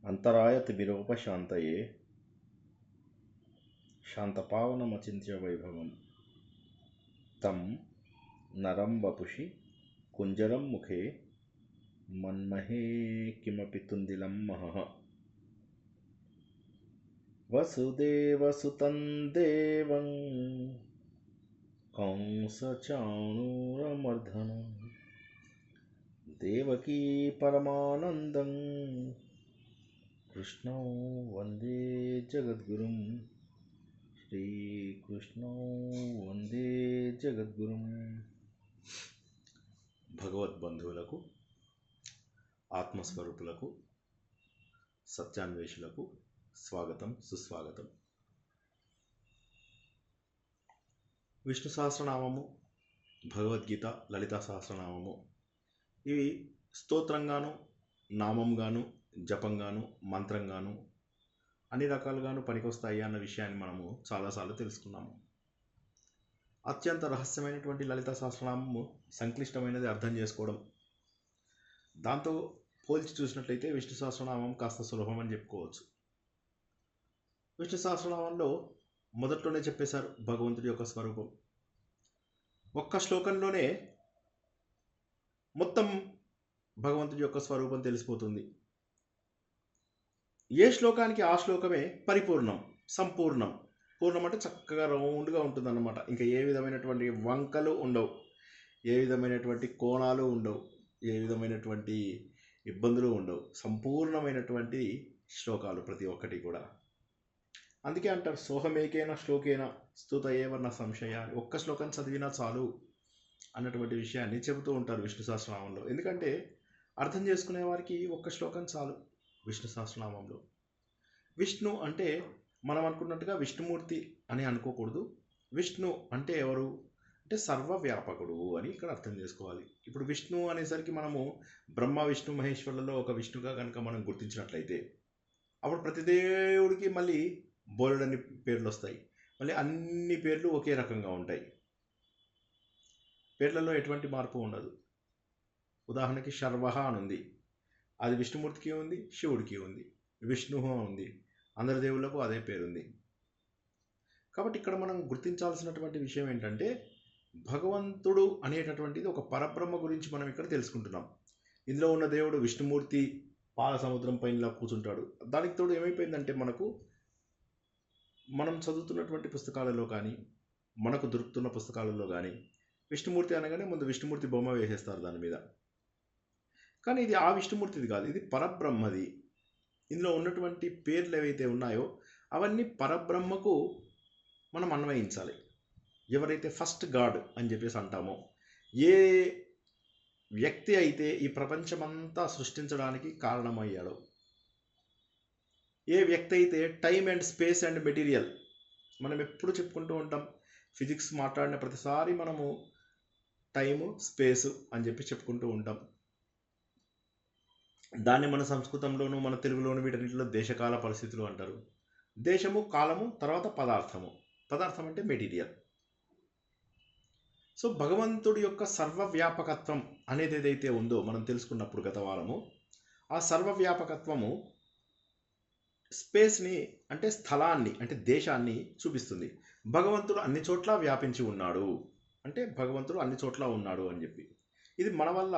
अंतरायतिमिरोपशान्तये शान्तपावनमचिन्त्य वैभवं तं नरं वपुषि कुञ्जरं मुखे मन्महे किमपि तुन्दिलं महः। वसुदेवसुतं देवं कंसचाणूरमर्दनं देवकी परमानन्दं कृष्णो वन्दे जगद्गुरुं। శ్రీకృష్ణో వందే జగద్గురుం. భగవద్బంధువులకు, ఆత్మస్వరూపులకు, సత్యాన్వేషులకు స్వాగతం, సుస్వాగతం. విష్ణు సహస్రనామము, భగవద్గీత, లలితా సహస్రనామము ఇవి స్తోత్రంగాను, నామంగాను, జపంగాను, మంత్రంగాను అన్ని రకాలుగాను పనికొస్తాయి అన్న విషయాన్ని మనము చాలాసార్లు తెలుసుకున్నాము. అత్యంత రహస్యమైనటువంటి లలితా సహస్రనామము సంక్లిష్టమైనది అర్థం చేసుకోవడం. దాంతో పోల్చి చూసినట్లయితే విష్ణు సహస్రనామం కాస్త సులభం అని చెప్పుకోవచ్చు. విష్ణు సహస్రనామంలో మొదట్లోనే చెప్పేశారు భగవంతుడి యొక్క స్వరూపం. ఒక్క శ్లోకంలోనే మొత్తం భగవంతుడి యొక్క స్వరూపం తెలిసిపోతుంది. ఏ శ్లోకానికి ఆ శ్లోకమే పరిపూర్ణం, సంపూర్ణం. పూర్ణం అంటే చక్కగా రౌండ్గా ఉంటుందన్నమాట. ఇంకా ఏ విధమైనటువంటి వంకలు ఉండవు, ఏ విధమైనటువంటి కోణాలు ఉండవు, ఏ విధమైనటువంటి ఇబ్బందులు ఉండవు. సంపూర్ణమైనటువంటి శ్లోకాలు ప్రతి ఒక్కటి కూడా. అందుకే అంటారు సోహమేకేన శ్లోకేన స్తుత ఏవన్న సంశయ. ఒక్క శ్లోకం చదివినా చాలు అన్నటువంటి విషయాన్ని చెబుతూ ఉంటారు విష్ణు సహస్రనామంలో. ఎందుకంటే అర్థం చేసుకునే వారికి ఒక్క శ్లోకం చాలు. విష్ణు సహస్రనామంలో విష్ణు అంటే మనం అనుకున్నట్టుగా విష్ణుమూర్తి అని అనుకోకూడదు. విష్ణు అంటే ఎవరు అంటే సర్వవ్యాపకుడు అని ఇక్కడ అర్థం చేసుకోవాలి. ఇప్పుడు విష్ణు అనేసరికి మనము బ్రహ్మ విష్ణు మహేశ్వరులలో ఒక విష్ణుగా కనుక మనం గుర్తించినట్లయితే అప్పుడు ప్రతి దేవుడికి మళ్ళీ బోలెడన్ని పేర్లు వస్తాయి. మళ్ళీ అన్ని పేర్లు ఒకే రకంగా ఉంటాయి. పేర్లలో ఎటువంటి మార్పు ఉండదు. ఉదాహరణకి శర్వహ అని ఉంది, అది విష్ణుమూర్తికి ఉంది, శివుడికి ఉంది. విష్ణు ఉంది, అందరి దేవుళ్లకు అదే పేరుంది. కాబట్టి ఇక్కడ మనం గుర్తించాల్సినటువంటి విషయం ఏంటంటే భగవంతుడు అనేటటువంటిది ఒక పరబ్రహ్మ గురించి మనం ఇక్కడ తెలుసుకుంటున్నాం. ఇందులో ఉన్న దేవుడు విష్ణుమూర్తి పాల సముద్రం పైన కూర్చుంటాడు. దానికి తోడు ఏమైపోయిందంటే మనం చదువుతున్నటువంటి పుస్తకాలలో కానీ, మనకు దొరుకుతున్న పుస్తకాలలో కానీ విష్ణుమూర్తి అనగానే ముందు విష్ణుమూర్తి బొమ్మ వేసేస్తారు దాని మీద. కానీ ఇది ఆ విష్ణుమూర్తిది కాదు, ఇది పరబ్రహ్మది. ఇందులో ఉన్నటువంటి పేర్లు ఏవైతే ఉన్నాయో అవన్నీ పరబ్రహ్మకు మనం అన్వయించాలి. ఎవరైతే ఫస్ట్ గాడ్ అని చెప్పేసి అంటామో, ఏ వ్యక్తి అయితే ఈ ప్రపంచమంతా సృష్టించడానికి కారణమయ్యాడో, ఏ వ్యక్తి అయితే time and space and material, మనం ఎప్పుడు చెప్పుకుంటూ ఉంటాం ఫిజిక్స్ మాట్లాడిన ప్రతిసారి మనము టైము స్పేసు అని చెప్పి చెప్పుకుంటూ ఉంటాం. దాన్ని మన సంస్కృతంలోను మన తెలుగులోను వీటన్నిటిలో దేశకాల పరిస్థితులు అంటారు. దేశము, కాలము, తర్వాత పదార్థము. పదార్థం అంటే మెటీరియల్. సో భగవంతుడి యొక్క సర్వవ్యాపకత్వం అనేది ఏదైతే ఉందో మనం తెలుసుకున్నప్పుడు గత వారము, ఆ సర్వవ్యాపకత్వము స్పేస్ని అంటే స్థలాన్ని అంటే దేశాన్ని చూపిస్తుంది. భగవంతుడు అన్ని చోట్ల వ్యాపించి ఉన్నాడు అంటే భగవంతుడు అన్ని చోట్ల ఉన్నాడు అని చెప్పి. ఇది మన వల్ల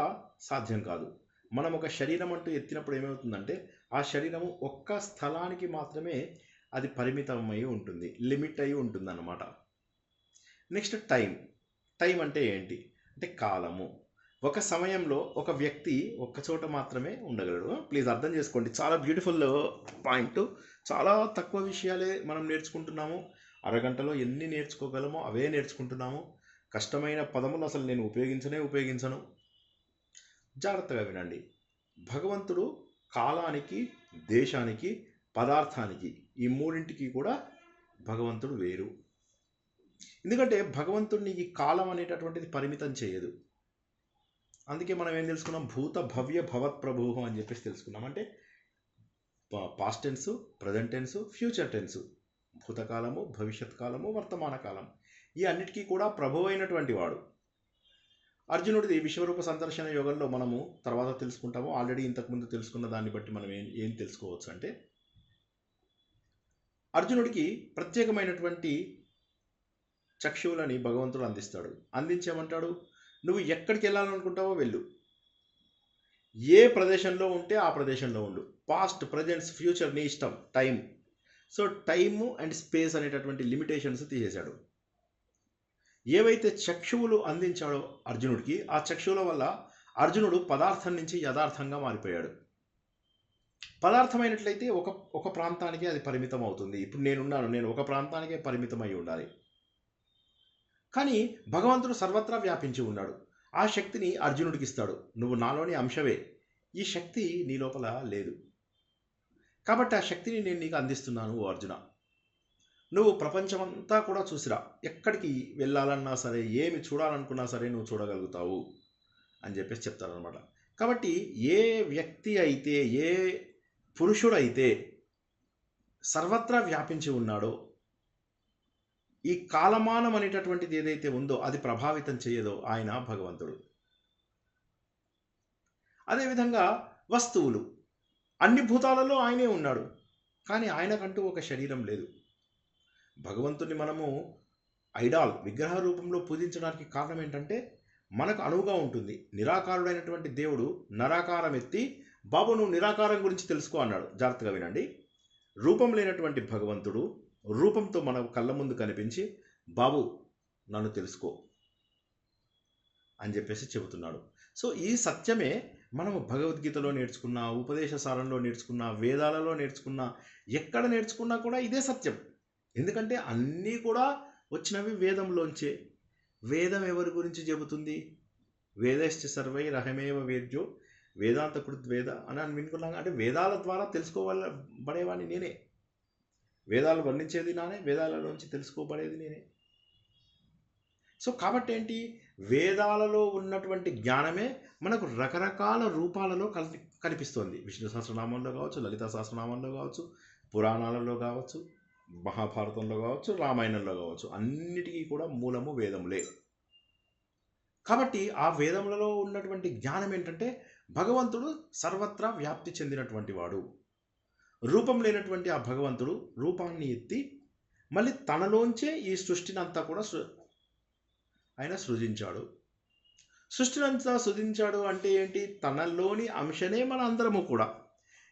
సాధ్యం కాదు. మనం ఒక శరీరం అంటూ ఎత్తినప్పుడు ఏమవుతుందంటే ఆ శరీరము ఒక్క స్థలానికి మాత్రమే అది పరిమితమై ఉంటుంది, లిమిట్ అయి ఉంటుంది అన్నమాట. నెక్స్ట్ టైం అంటే ఏంటి అంటే కాలము. ఒక సమయంలో ఒక వ్యక్తి ఒక్క చోట మాత్రమే ఉండగలడు. ప్లీజ్ అర్థం చేసుకోండి, చాలా బ్యూటిఫుల్ పాయింట్. చాలా తక్కువ విషయాలే మనం నేర్చుకుంటున్నాము. అరగంటలో ఎన్ని నేర్చుకోగలమో అవే నేర్చుకుంటున్నాము. కష్టమైన పదములు అసలు నేను ఉపయోగించను. జాగ్రత్తగా వినండి. భగవంతుడు కాలానికి, దేశానికి, పదార్థానికి ఈ మూడింటికి కూడా భగవంతుడు వేరు. ఎందుకంటే భగవంతుడిని ఈ కాలం అనేటటువంటిది పరిమితం చేయదు. అందుకే మనం ఏం తెలుసుకున్నాం, భూత భవ్య భవత్ ప్రభు అని చెప్పేసి తెలుసుకున్నాం. అంటే past tense, present tense, future tense, భూతకాలము, భవిష్యత్ కాలము, వర్తమాన కాలం, ఈ అన్నిటికీ కూడా ప్రభు అయినటువంటి వాడు. అర్జునుడిది విశ్వరూప సందర్శన యోగంలో మనము తర్వాత తెలుసుకుంటాము. ఆల్రెడీ ఇంతకుముందు తెలుసుకున్న దాన్ని బట్టి మనం ఏం తెలుసుకోవచ్చు అంటే, అర్జునుడికి ప్రత్యేకమైనటువంటి చక్షువులని భగవంతుడు అందిస్తాడు. అందించేమంటాడు, నువ్వు ఎక్కడికి వెళ్ళాలనుకుంటావో వెళ్ళు, ఏ ప్రదేశంలో ఉంటే ఆ ప్రదేశంలో ఉండు, పాస్ట్ ప్రజెంట్స్ ఫ్యూచర్ నీ ఇష్టం, time. So time and space అనేటటువంటి లిమిటేషన్స్ తీసేశాడు. ఏవైతే చక్షువులు అందించాడో అర్జునుడికి, ఆ చక్షువుల వల్ల అర్జునుడు పదార్థం నుంచి యథార్థంగా మారిపోయాడు. పదార్థమైనట్లయితే ఒక ప్రాంతానికే అది పరిమితం అవుతుంది. ఇప్పుడు నేను ఒక ప్రాంతానికే పరిమితమై ఉండాలి. కానీ భగవంతుడు సర్వత్రా వ్యాపించి ఉన్నాడు. ఆ శక్తిని అర్జునుడికి ఇస్తాడు. నువ్వు నాలోని అంశవే, ఈ శక్తి నీ లోపల లేదు, కాబట్టి ఆ శక్తిని నేను నీకు అందిస్తున్నాను ఓ అర్జున. నువ్వు ప్రపంచమంతా కూడా చూసిరా, ఎక్కడికి వెళ్ళాలన్నా సరే, ఏమి చూడాలనుకున్నా సరే నువ్వు చూడగలుగుతావు అని చెప్పేసి చెప్తారనమాట. కాబట్టి ఏ వ్యక్తి అయితే, ఏ పురుషుడైతే సర్వత్రా వ్యాపించి ఉన్నాడో, ఈ కాలమానం అనేటటువంటిది ఏదైతే ఉందో అది ప్రభావితం చేయదో ఆయన భగవంతుడు. అదేవిధంగా వస్తువులు, అన్ని భూతాలలో ఆయనే ఉన్నాడు, కానీ ఆయనకంటూ ఒక శరీరం లేదు. భగవంతుని మనము ఐడాల్ విగ్రహ రూపంలో పూజించడానికి కారణం ఏంటంటే, మనకు అనువుగా ఉంటుంది. నిరాకారుడైనటువంటి దేవుడు నరాకారం ఎత్తి, బాబు నువ్వు నిరాకారం గురించి తెలుసుకో అన్నాడు. జాగ్రత్తగా వినండి. రూపం లేనటువంటి భగవంతుడు రూపంతో మన కళ్ళ ముందు కనిపించి, బాబు నన్ను తెలుసుకో అని చెప్పేసి చెబుతున్నాడు. సో ఈ సత్యమే మనము భగవద్గీతలో నేర్చుకున్న, ఉపదేశ సారంలో నేర్చుకున్న, వేదాలలో నేర్చుకున్న, ఎక్కడ నేర్చుకున్నా కూడా ఇదే సత్యం. ఎందుకంటే అన్నీ కూడా వచ్చినవి వేదంలోంచే. వేదం ఎవరి గురించి చెబుతుంది? వేదశ్చ సర్వై రహమేవ వేద్యో వేదాంత కృత్ వేద అని వినుకున్నాం. అంటే వేదాల ద్వారా తెలుసుకోబడేవాడిని నేనే, వేదాలు వర్ణించేది నానే, వేదాలలోంచి తెలుసుకోబడేది నేనే. సో కాబట్టి ఏంటి, వేదాలలో ఉన్నటువంటి జ్ఞానమే మనకు రకరకాల రూపాలలో కనిపిస్తోంది. విష్ణు సహస్రనామంలో కావచ్చు, లలితా సహస్రనామంలో కావచ్చు, పురాణాలలో కావచ్చు, మహాభారతంలో కావచ్చు, రామాయణంలో కావచ్చు, అన్నిటికీ కూడా మూలము వేదములే. కాబట్టి ఆ వేదములలో ఉన్నటువంటి జ్ఞానం ఏంటంటే, భగవంతుడు సర్వత్రా వ్యాప్తి చెందినటువంటి వాడు. రూపం లేనటువంటి ఆ భగవంతుడు రూపాన్ని ఎత్తి మళ్ళీ తనలోంచే ఈ సృష్టిని అంతా కూడా ఆయన సృజించాడు. సృష్టినంతా సృజించాడు అంటే ఏంటి? తనలోని అంశనే మన అందరము కూడా.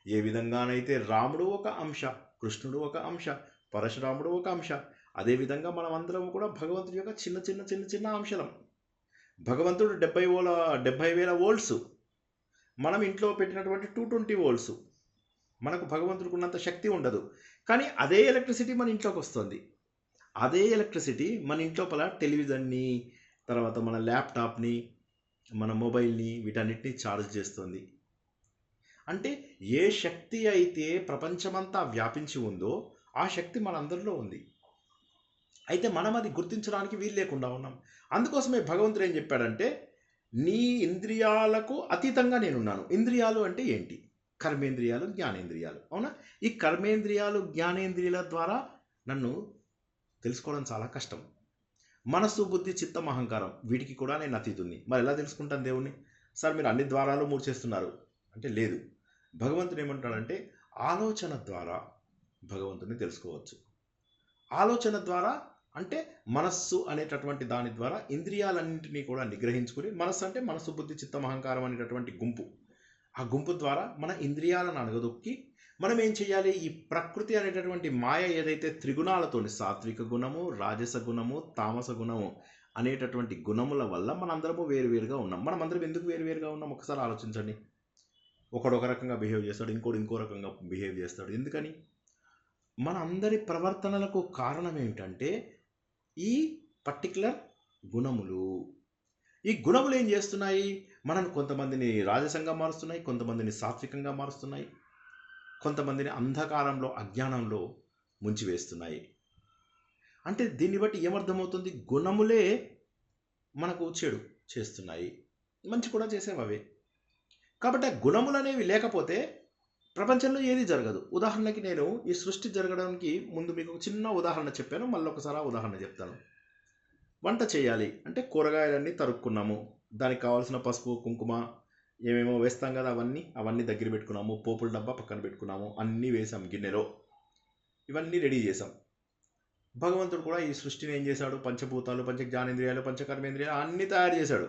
ఏ విధంగానైతే రాముడు ఒక అంశ, కృష్ణుడు ఒక అంశ, పరశురాముడు ఒక అంశ, అదేవిధంగా మనం అందరం కూడా భగవంతుడి యొక్క చిన్న చిన్న చిన్న చిన్న అంశలం. భగవంతుడు 70,000 వోల్ట్స్, మనం ఇంట్లో పెట్టినటువంటి 220 వోల్ట్స్. మనకు భగవంతుడికి ఉన్నంత శక్తి ఉండదు, కానీ అదే ఎలక్ట్రిసిటీ మన ఇంట్లోకి వస్తుంది. అదే ఎలక్ట్రిసిటీ మన ఇంట్లోపల టెలివిజన్ని, తర్వాత మన ల్యాప్టాప్ని, మన మొబైల్ని, వీటన్నిటిని ఛార్జ్ చేస్తుంది. అంటే ఏ శక్తి అయితే ప్రపంచమంతా వ్యాపించి ఉందో ఆ శక్తి మనందరిలో ఉంది. అయితే మనం అది గుర్తించడానికి వీలు లేకుండా ఉన్నాం. అందుకోసమే భగవంతుడు ఏం చెప్పాడంటే, నీ ఇంద్రియాలకు అతీతంగా నేనున్నాను. ఇంద్రియాలు అంటే ఏంటి? కర్మేంద్రియాలు, జ్ఞానేంద్రియాలు. అవునా? ఈ కర్మేంద్రియాలు, జ్ఞానేంద్రియాల ద్వారా నన్ను తెలుసుకోవడం చాలా కష్టం. మనస్సు, బుద్ధి, చిత్తం, అహంకారం, వీటికి కూడా నేను అతీతుని. మరి ఎలా తెలుసుకుంటాను దేవుణ్ణి? సార్ మీరు అన్ని ద్వారాలు మూసేస్తున్నారు అంటే లేదు. భగవంతుడు ఏమంటాడంటే, ఆలోచన ద్వారా భగవంతుని తెలుసుకోవచ్చు. ఆలోచన ద్వారా అంటే మనస్సు అనేటటువంటి దాని ద్వారా ఇంద్రియాలన్నింటినీ కూడా నిగ్రహించుకుని, మనస్సు అంటే మనస్సు, బుద్ధి, చిత్తం, అహంకారం అనేటటువంటి గుంపు, ఆ గుంపు ద్వారా మన ఇంద్రియాలను అణగదొక్కి మనం ఏం చేయాలి? ఈ ప్రకృతి అనేటటువంటి మాయ ఏదైతే త్రిగుణాలతో, సాత్విక గుణము, రాజస గుణము, తామస గుణము అనేటటువంటి గుణముల వల్ల మనందరము వేరువేరుగా ఉన్నాం. మనం అందరం ఎందుకు వేరువేరుగా ఉన్నాం ఒకసారి ఆలోచించండి. ఒకడు ఒక రకంగా బిహేవ్ చేస్తాడు, ఇంకోటి ఇంకో రకంగా బిహేవ్ చేస్తాడు. ఎందుకని? మన అందరి ప్రవర్తనలకు కారణం ఏంటంటే ఈ పర్టికులర్ గుణములు. ఈ గుణములు ఏం చేస్తున్నాయి? మనం కొంతమందిని రాజసంగా మారుస్తున్నాయి, కొంతమందిని సాత్వికంగా మారుస్తున్నాయి, కొంతమందిని అంధకారంలో, అజ్ఞానంలో ముంచివేస్తున్నాయి. అంటే దీన్ని బట్టి ఏమర్థమవుతుంది? గుణములే మనకు చెడు చేస్తున్నాయి, మంచి కూడా చేసేవే. కాబట్టి ఆ గుణములు అనేవి లేకపోతే ప్రపంచంలో ఏది జరగదు. ఉదాహరణకి నేను ఈ సృష్టి జరగడానికి ముందు మీకు ఒక చిన్న ఉదాహరణ చెప్పాను, మళ్ళీ ఒకసారి ఆ ఉదాహరణ చెప్తాను. వంట చేయాలి అంటే కూరగాయలన్నీ తరుక్కున్నాము, దానికి కావాల్సిన పసుపు కుంకుమ ఏమేమో వేస్తాం కదా, అవన్నీ దగ్గర పెట్టుకున్నాము, పోపుల డబ్బా పక్కన పెట్టుకున్నాము, అన్నీ వేసాం గిన్నెలో, ఇవన్నీ రెడీ చేసాం. భగవంతుడు కూడా ఈ సృష్టిని ఏం చేశాడు, పంచభూతాలు పంచ జ్ఞానేంద్రియాలు పంచకర్మేంద్రియాలు అన్నీ తయారు చేశాడు.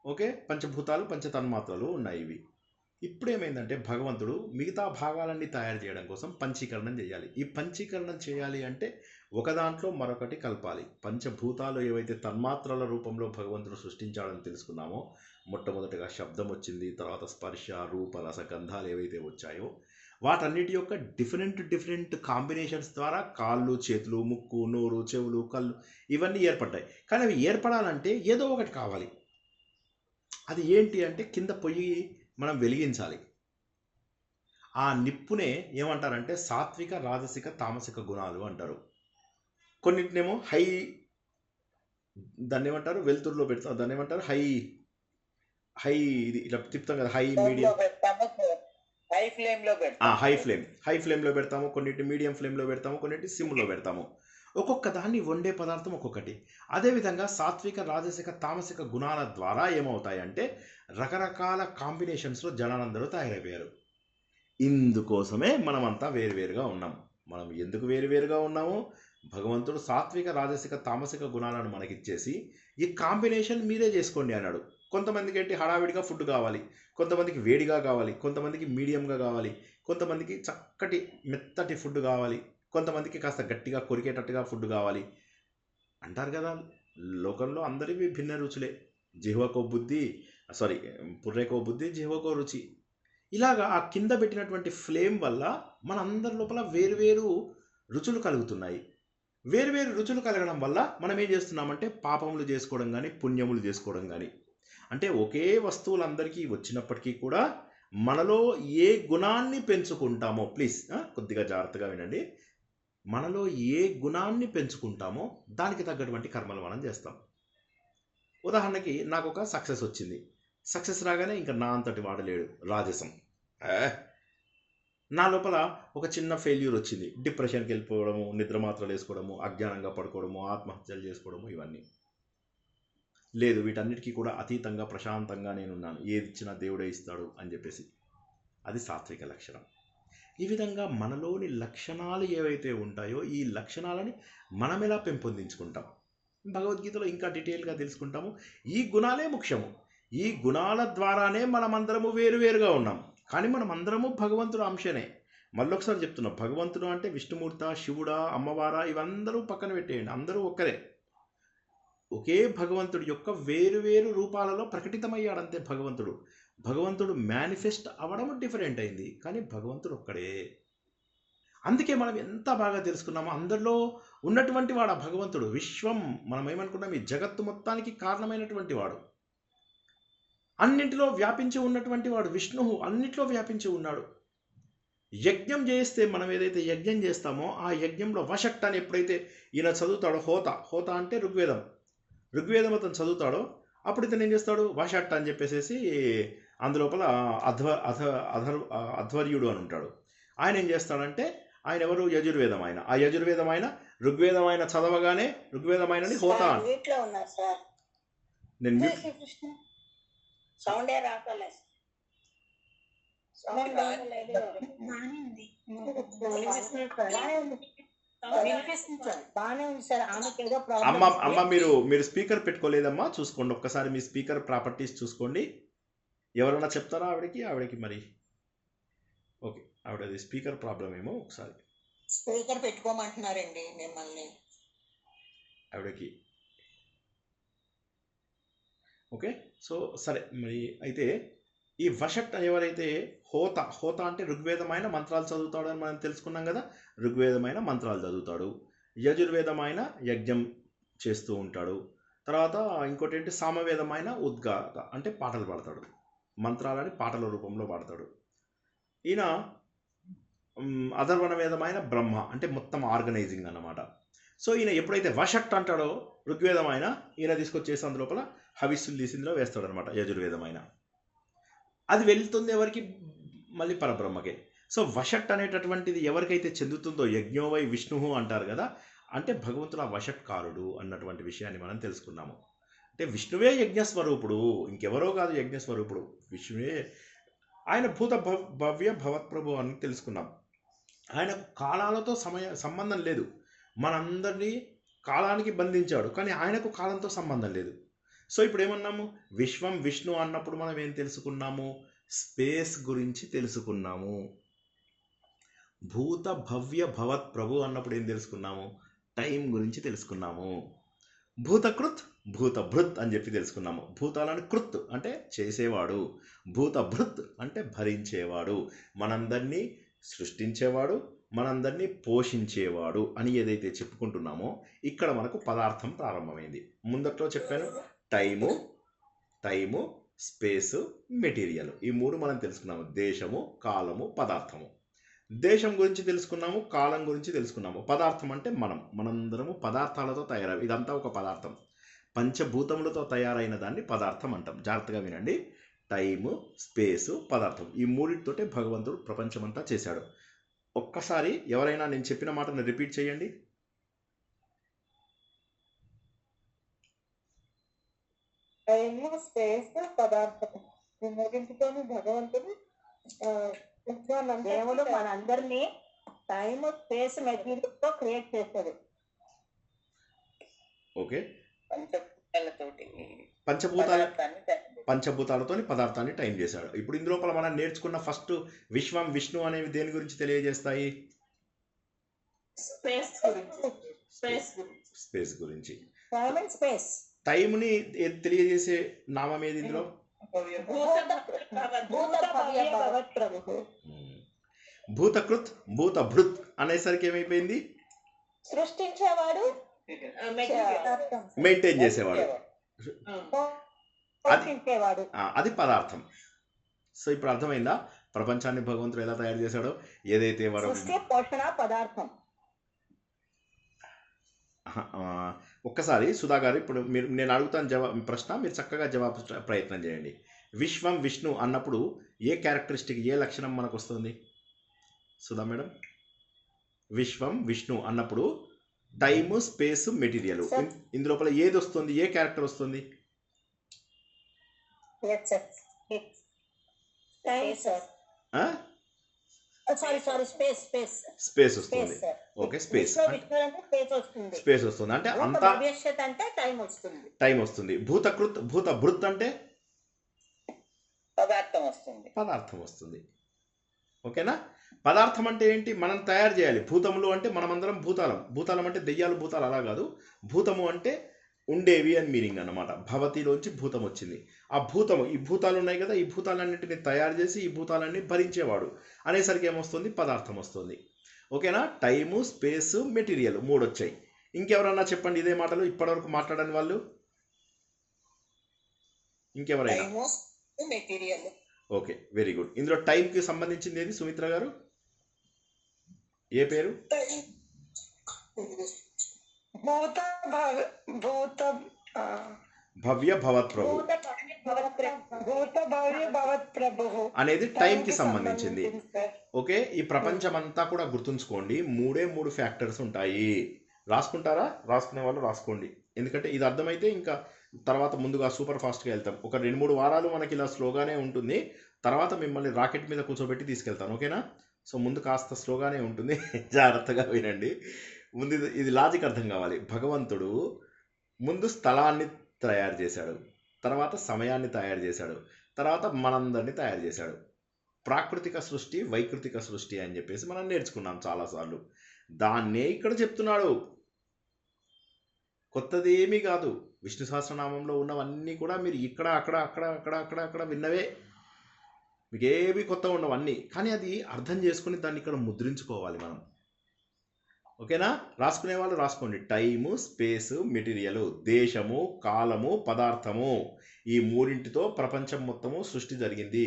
ఓకే, పంచభూతాలు పంచతన్మాత్రలు ఉన్నాయి ఇవి. ఇప్పుడు ఏమైందంటే భగవంతుడు మిగతా భాగాలన్నీ తయారు చేయడం కోసం పంచీకరణం చేయాలి. ఈ పంచీకరణం చేయాలి అంటే ఒక దాంట్లో మరొకటి కలపాలి. పంచభూతాలు ఏవైతే తన్మాత్రల రూపంలో భగవంతుడు సృష్టించాడని తెలుసుకున్నామో, మొట్టమొదటిగా శబ్దం వచ్చింది, తర్వాత స్పర్శ రూప రస గంధాలు ఏవైతే వచ్చాయో వాటన్నిటి యొక్క డిఫరెంట్ కాంబినేషన్స్ ద్వారా కాళ్ళు చేతులు ముక్కు నోరు చెవులు కళ్ళు ఇవన్నీ ఏర్పడ్డాయి. కానీ అవి ఏర్పడాలంటే ఏదో ఒకటి కావాలి. అది ఏంటి అంటే కింద పొయ్యి మనం వెలిగించాలి. ఆ నిప్పునే ఏమంటారంటే సాత్విక రాజసిక తామసిక గుణాలు అంటారు. కొన్నిటినేమో దాన్ని ఏమంటారు, వెలుతురులో పెడతాం, దాన్ని ఏమంటారు ఇది ఇట్లా తిప్పుతాం కదా, మీడియం హై ఫ్లేమ్లో పెడతాము, కొన్నిటి మీడియం ఫ్లేమ్లో పెడతాము, కొన్నిటి సిమ్లో పెడతాము. ఒక్కొక్క దాన్ని వండే పదార్థం ఒక్కొక్కటి. అదేవిధంగా సాత్విక రాజసిక తామసిక గుణాల ద్వారా ఏమవుతాయంటే రకరకాల కాంబినేషన్స్లో జనాలందరూ తయారైపోయారు. ఇందుకోసమే మనమంతా వేరువేరుగా ఉన్నాం. మనం ఎందుకు వేరువేరుగా ఉన్నాము, భగవంతుడు సాత్విక రాజసిక తామసిక గుణాలను మనకిచ్చేసి ఈ కాంబినేషన్ మీరే చేసుకోండి అన్నాడు. కొంతమందికి ఏంటి హడావిడిగా ఫుడ్ కావాలి, కొంతమందికి వేడిగా కావాలి, కొంతమందికి మీడియంగా కావాలి, కొంతమందికి చక్కటి మెత్తటి ఫుడ్ కావాలి, కొంతమందికి కాస్త గట్టిగా కొరికేటట్టుగా ఫుడ్ కావాలి అంటారు కదా. లోకంలో అందరివి భిన్న రుచులే. పుర్రెకో బుద్ధి జిహ్వకో రుచి. ఇలాగా ఆ కింద పెట్టినటువంటి ఫ్లేమ్ వల్ల మన అందరి లోపల వేరువేరు రుచులు కలుగుతున్నాయి. వేరువేరు రుచులు కలగడం వల్ల మనం ఏం చేస్తున్నామంటే పాపములు చేసుకోవడం కానీ పుణ్యములు చేసుకోవడం కానీ, అంటే ఒకే వస్తువులందరికీ వచ్చినప్పటికీ కూడా మనలో ఏ గుణాన్ని పెంచుకుంటామో, ప్లీజ్ కొద్దిగా జాగ్రత్తగా వినండి, మనలో ఏ గుణాన్ని పెంచుకుంటామో దానికి తగ్గటువంటి కర్మలు మనం చేస్తాం. ఉదాహరణకి నాకు ఒక సక్సెస్ వచ్చింది, సక్సెస్ రాగానే ఇంకా నా అంతటి వాడలేడు, రాజసం. నా లోపల ఒక చిన్న ఫెయిల్యూర్ వచ్చింది, డిప్రెషన్కి వెళ్ళిపోవడము, నిద్ర మాత్రలు వేసుకోవడము, అజ్ఞానంగా పడుకోవడము, ఆత్మహత్యలు చేసుకోవడము, ఇవన్నీ లేదు. వీటన్నిటికీ కూడా అతీతంగా ప్రశాంతంగా నేనున్నాను, ఏది ఇచ్చినా దేవుడే ఇస్తాడు అని చెప్పేసి, అది సాత్విక లక్షణం. ఈ విధంగా మనలోని లక్షణాలు ఏవైతే ఉంటాయో ఈ లక్షణాలని మనం ఎలా పెంపొందించుకుంటాం భగవద్గీతలో ఇంకా డీటెయిల్గా తెలుసుకుంటాము. ఈ గుణాలే ముఖ్యము. ఈ గుణాల ద్వారానే మనమందరము వేరువేరుగా ఉన్నాం, కానీ మనమందరము భగవంతుడు అంశనే. మళ్ళొకసారి చెప్తున్నాం, భగవంతుడు అంటే విష్ణుమూర్త, శివుడా, అమ్మవారా, ఇవందరూ పక్కన పెట్టేయండి, అందరూ ఒక్కరే. ఒకే భగవంతుడి యొక్క వేరువేరు రూపాలలో ప్రకటితమయ్యాడంతే భగవంతుడు. భగవంతుడు మేనిఫెస్ట్ అవ్వడం డిఫరెంట్ అయింది, కానీ భగవంతుడు ఒక్కడే. అందుకే మనం ఎంత బాగా తెలుసుకున్నామో అందరిలో ఉన్నటువంటి వాడు ఆ భగవంతుడు. విశ్వం మనం ఏమనుకున్నాం, ఈ జగత్తు మొత్తానికి కారణమైనటువంటి వాడు, అన్నింటిలో వ్యాపించి ఉన్నటువంటి వాడు విష్ణువు, అన్నింటిలో వ్యాపించి ఉన్నాడు. యజ్ఞం చేస్తే మనం ఏదైతే యజ్ఞం చేస్తామో ఆ యజ్ఞంలో వషట్ అని ఎప్పుడైతే ఈయన చదువుతాడో, హోత అంటే ఋగ్వేదం అతను చదువుతాడో అప్పుడు ఇతను ఏం చేస్తాడు, వషట్ అని చెప్పేసి అందులోపల అధ్వర్యుడు అని ఉంటాడు. ఆయన ఏం చేస్తాడంటే, ఆయన ఎవరు, యజుర్వేదం ఆయన. ఆ యజుర్వేదం ఆయన ఋగ్వేదం ఆయన చదవగానే ఋగ్వేదం ఆయనని హోత అని. నేను అమ్మ మీరు స్పీకర్ పెట్టుకోలేదమ్మా, చూసుకోండి ఒక్కసారి, మీ స్పీకర్ ప్రాపర్టీస్ చూసుకోండి. ఎవరన్నా చెప్తారా ఆవిడకి మరి? ఓకే, ఆవిడది స్పీకర్ ప్రాబ్లం ఏమో, ఒకసారి స్పీకర్ పెట్టుకోమంటున్నారండి మిమ్మల్ని ఆవిడకి. ఓకే, సో సరే మరి అయితే ఈ వషట్ ఎవరైతే హోత అంటే ఋగ్వేదమైన మంత్రాలు చదువుతాడు అని మనం తెలుసుకున్నాం కదా. ఋగ్వేదమైన మంత్రాలు చదువుతాడు, యజుర్వేదమైన యజ్ఞం చేస్తూ ఉంటాడు. తర్వాత ఇంకోటి ఏంటి, సామవేదమైన ఉద్గాత అంటే పాటలు పాడతాడు, మంత్రాలని పాటల రూపంలో పాడతాడు. ఈయన అధర్వణ వేదమైన బ్రహ్మ అంటే మొత్తం ఆర్గనైజింగ్ అన్నమాట. సో ఈయన ఎప్పుడైతే వషట్ అంటాడో ఋగ్వేదమైన, ఈయన తీసుకొచ్చేసి అందులోపల హవిస్సులు తీసిందిలో వేస్తాడు అనమాట యజుర్వేదమైన. అది వెళ్తుంది ఎవరికి, మళ్ళీ పరబ్రహ్మకే. సో వషట్ అనేటటువంటిది ఎవరికైతే చెందుతుందో, యజ్ఞోవై విష్ణువు అంటారు కదా, అంటే భగవంతుడు ఆ వషట్కారుడు అన్నటువంటి విషయాన్ని మనం తెలుసుకున్నాము. అంటే విష్ణువే యజ్ఞస్వరూపుడు, ఇంకెవరో కాదు యజ్ఞస్వరూపుడు, విష్ణువే. ఆయన భూత భవ్య భవత్ప్రభు అని తెలుసుకున్నాం. ఆయనకు కాలాలతో సంబంధం లేదు. మనందరినీ కాలానికి బంధించాడు, కానీ ఆయనకు కాలంతో సంబంధం లేదు. సో ఇప్పుడు ఏమన్నాము, విశ్వం విష్ణు అన్నప్పుడు మనం ఏం తెలుసుకున్నాము, స్పేస్ గురించి తెలుసుకున్నాము. భూత భవ్య భవత్ ప్రభు అన్నప్పుడు ఏం తెలుసుకున్నాము, టైం గురించి తెలుసుకున్నాము. భూతకృత్ భూత భృత్ అని చెప్పి తెలుసుకున్నాము. భూతాలను కృత్ అంటే చేసేవాడు, భూత భృత్ అంటే భరించేవాడు, మనందరినీ సృష్టించేవాడు, మనందరినీ పోషించేవాడు అని ఏదైతే చెప్పుకుంటున్నామో ఇక్కడ మనకు పదార్థం ప్రారంభమైంది. ముందట్లో చెప్పాను, టైము స్పేసు మెటీరియల్, ఈ మూడు మనం తెలుసుకున్నాము. దేశము, కాలము, పదార్థము. దేశం గురించి తెలుసుకున్నాము, కాలం గురించి తెలుసుకున్నాము. పదార్థం అంటే మనందరము పదార్థాలతో తయారై, ఇదంతా ఒక పదార్థం. పంచభూతములతో తయారైన దాన్ని పదార్థం అంటాం. జాగ్రత్తగా వినండి, టైము, స్పేసు, పదార్థం, ఈ మూడింటితోటే భగవంతుడు ప్రపంచమంతా చేశాడు. ఒక్కసారి ఎవరైనా నేను చెప్పిన మాటను రిపీట్ చేయండి. టైము, స్పేస్, పదార్థం, ఈ మూడింటితోని భగవంతుడు దేవుడు మనందరినీ టైమ్ స్పేస్ మెటీరియల్ తో క్రియేట్ చేశాడు. ఓకే, పంచభూతాలతోటి పంచభూతాలతో పదార్థాన్ని టైం చేశాడు. ఇప్పుడు ఇందులోపల మనం నేర్చుకున్న ఫస్ట్ విశ్వం విష్ణు అనేవి దేని గురించి తెలియజేస్తాయి, స్పేస్ గురించి. Time and space. టైంని తెలియజేసే నామం ఏది ఇందులో, భూతకృత్ భూత భృత్ అనేసరికి ఏమైపోయింది, సృష్టించేవాడు, మెయింటైన్ చేసేవాడు, పోషించేవాడు, అది పదార్థం. సో ఇప్పుడు అర్థమైందా ప్రపంచాన్ని భగవంతుడు ఎలా తయారు చేశాడో. ఏదైతే సృష్టి, పోషణ, పదార్థం. ఒక్కసారి సుధా గారు, ఇప్పుడు నేను అడుగుతాను ప్రశ్న, మీరు చక్కగా జవాబు ప్రయత్నం చేయండి. విశ్వం విష్ణు అన్నప్పుడు ఏ క్యారెక్టరిస్టిక్, ఏ లక్షణం మనకు వస్తుంది సుధా మేడం? విశ్వం విష్ణు అన్నప్పుడు టైము, స్పేస్, మెటీరియల్, ఇందులోపల ఏది వస్తుంది, ఏ క్యారెక్టర్ వస్తుంది? స్పేస్ వస్తుంది. ఓకే, స్పేస్ వస్తుంది అంటే అంతా టైం వస్తుంది. భూతకృత్ భూత భృత్ అంటే పదార్థం వస్తుంది. ఓకేనా? పదార్థం అంటే ఏంటి, మనం తయారు చేయాలి. భూతములు అంటే మనమందరం భూతాలం అంటే దెయ్యాలు భూతాలు అలా కాదు. భూతము అంటే ఉండేవి అని మీనింగ్ అన్నమాట. భవతిలోంచి భూతం వచ్చింది. ఆ భూతము, ఈ భూతాలు ఉన్నాయి కదా, ఈ భూతాలన్నింటినీ తయారు చేసి ఈ భూతాలన్నీ భరించేవాడు అనేసరికి ఏమొస్తుంది, పదార్థం వస్తుంది. ఓకేనా? టైము, స్పేసు, మెటీరియల్, మూడు వచ్చాయి. ఇంకెవరన్నా చెప్పండి ఇదే మాటలు ఇప్పటివరకు మాట్లాడని వాళ్ళు, ఇంకెవరైనా? Okay, very good. ఇందులో టైంకి సంబంధించింది ఏది సుమిత్ర గారు, ఏ పేరు? భవ్య భవత్ ప్రభు అనేది టైంకి సంబంధించింది. ఓకే, ఈ ప్రపంచమంతా కూడా గుర్తుంచుకోండి, మూడు ఫ్యాక్టర్స్ ఉంటాయి. రాసుకుంటారా? రాసుకునే వాళ్ళు రాసుకోండి, ఎందుకంటే ఇది అర్థమైతే ఇంకా తర్వాత ముందుగా సూపర్ ఫాస్ట్గా వెళ్తాం. ఒక 2-3 వారాలు మనకి ఇలా స్లోగానే ఉంటుంది, తర్వాత మిమ్మల్ని రాకెట్ మీద కూర్చోబెట్టి తీసుకెళ్తాను. ఓకేనా? సో ముందు కాస్త స్లోగానే ఉంటుంది, జాగ్రత్తగా వినండి. ముందు ఇది లాజిక్ అర్థం కావాలి. భగవంతుడు ముందు స్థలాన్ని తయారు చేశాడు, తర్వాత సమయాన్ని తయారు చేశాడు, తర్వాత మనందరినీ తయారు చేశాడు. ప్రాకృతిక సృష్టి, వైకృతిక సృష్టి అని చెప్పేసి మనం నేర్చుకున్నాం చాలాసార్లు. దాన్నే ఇక్కడ చెప్తున్నాడు, కొత్తది ఏమీ కాదు. విష్ణు సహస్రనామంలో ఉన్నవన్నీ కూడా మీరు ఇక్కడ అక్కడ విన్నవే, మీకు ఏవి కొత్త ఉండవు అన్నీ. కానీ అది అర్థం చేసుకుని దాన్ని ఇక్కడ ముద్రించుకోవాలి మనం. ఓకేనా? రాసుకునే వాళ్ళు రాసుకోండి. టైము, స్పేసు, మెటీరియల్, దేశము, కాలము, పదార్థము, ఈ మూడింటితో ప్రపంచం మొత్తము సృష్టి జరిగింది.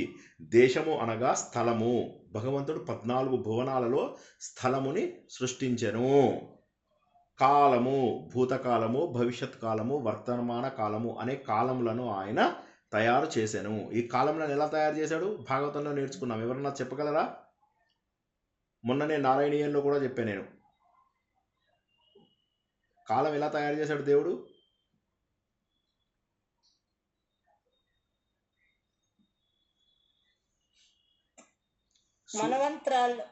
దేశము అనగా స్థలము. భగవంతుడు 14 భువనాలలో స్థలముని సృష్టించెను. కాలము, భూతకాలము, భవిష్యత్ కాలము, వర్తమాన కాలము అనే కాలములను ఆయన తయారు చేశాను. ఈ కాలములను ఎలా తయారు చేశాడు భాగవతంలో నేర్చుకున్నాం. ఎవరన్నా చెప్పగలరా? మొన్ననే నారాయణీయంలో కూడా చెప్పాను నేను. కాలం ఎలా తయారు చేశాడు దేవుడు? మనవంతరాలు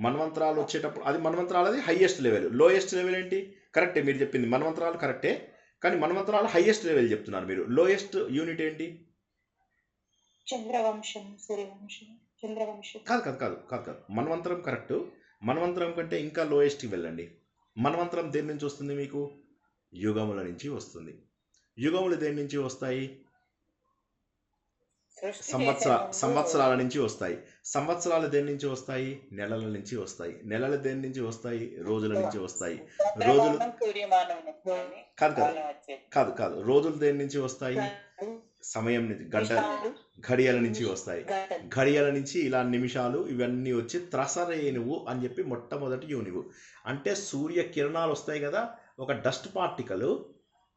మన్వంతరాలు వచ్చేటప్పుడు అది మన్వంతరాలది హైయెస్ట్ లెవెల్. లోయెస్ట్ లెవెల్ ఏంటి? కరెక్టే మీరు చెప్పింది, మన్వంతరాలు కరెక్టే, కానీ మన్వంతరాలు హైయెస్ట్ లెవెల్ చెప్తున్నారు మీరు. లోయెస్ట్ యూనిట్ ఏంటి? చంద్రవంశం, సూర్యవంశం, చంద్రవంశం. కాదు. మన్వంతరం కరెక్ట్. మన్వంతరం కంటే ఇంకా లోయెస్ట్కి వెళ్ళండి. మన్వంతరం దేని నుంచి వస్తుంది మీకు? యుగముల నుంచి వస్తుంది. యుగములు దేని నుంచి వస్తాయి? సంవత్సరాల నుంచి వస్తాయి. సంవత్సరాలు దేని నుంచి వస్తాయి? నెలల నుంచి వస్తాయి. నెలలు దేని నుంచి వస్తాయి? రోజుల నుంచి వస్తాయి. రోజులు కాదు. రోజులు దేని నుంచి వస్తాయి? సమయం నుంచి, ఘడియల నుంచి వస్తాయి. ఘడియల నుంచి ఇలా నిమిషాలు ఇవన్నీ వచ్చి త్రసరేణువు అని చెప్పి మొట్టమొదటి యూనివు. అంటే సూర్యకిరణాలు వస్తాయి కదా, ఒక డస్ట్ పార్టికల్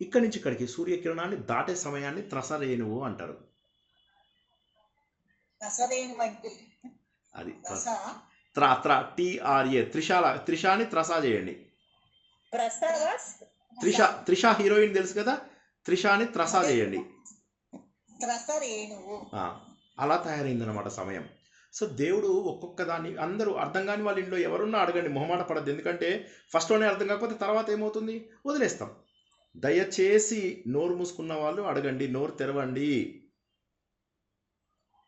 ఇక్కడి నుంచి ఇక్కడికి సూర్యకిరణాన్ని దాటే సమయాన్ని త్రసరేణువు అంటారు. అది TRA త్రిషాని త్రసా చేయండి. త్రిష హీరోయిన్ తెలుసు కదా, త్రిషాని త్రసా చేయండి. అలా తయారైందనమాట సమయం. సో దేవుడు ఒక్కొక్క దాన్ని, అందరూ అర్థం కాని వాళ్ళ ఇంట్లో ఎవరున్నా అడగండి, మొహమాట పడద్దు. ఎందుకంటే ఫస్ట్లోనే అర్థం కాకపోతే తర్వాత ఏమవుతుంది? వదిలేస్తాం. దయచేసి నోరు మూసుకున్న వాళ్ళు అడగండి, నోరు తెరవండి.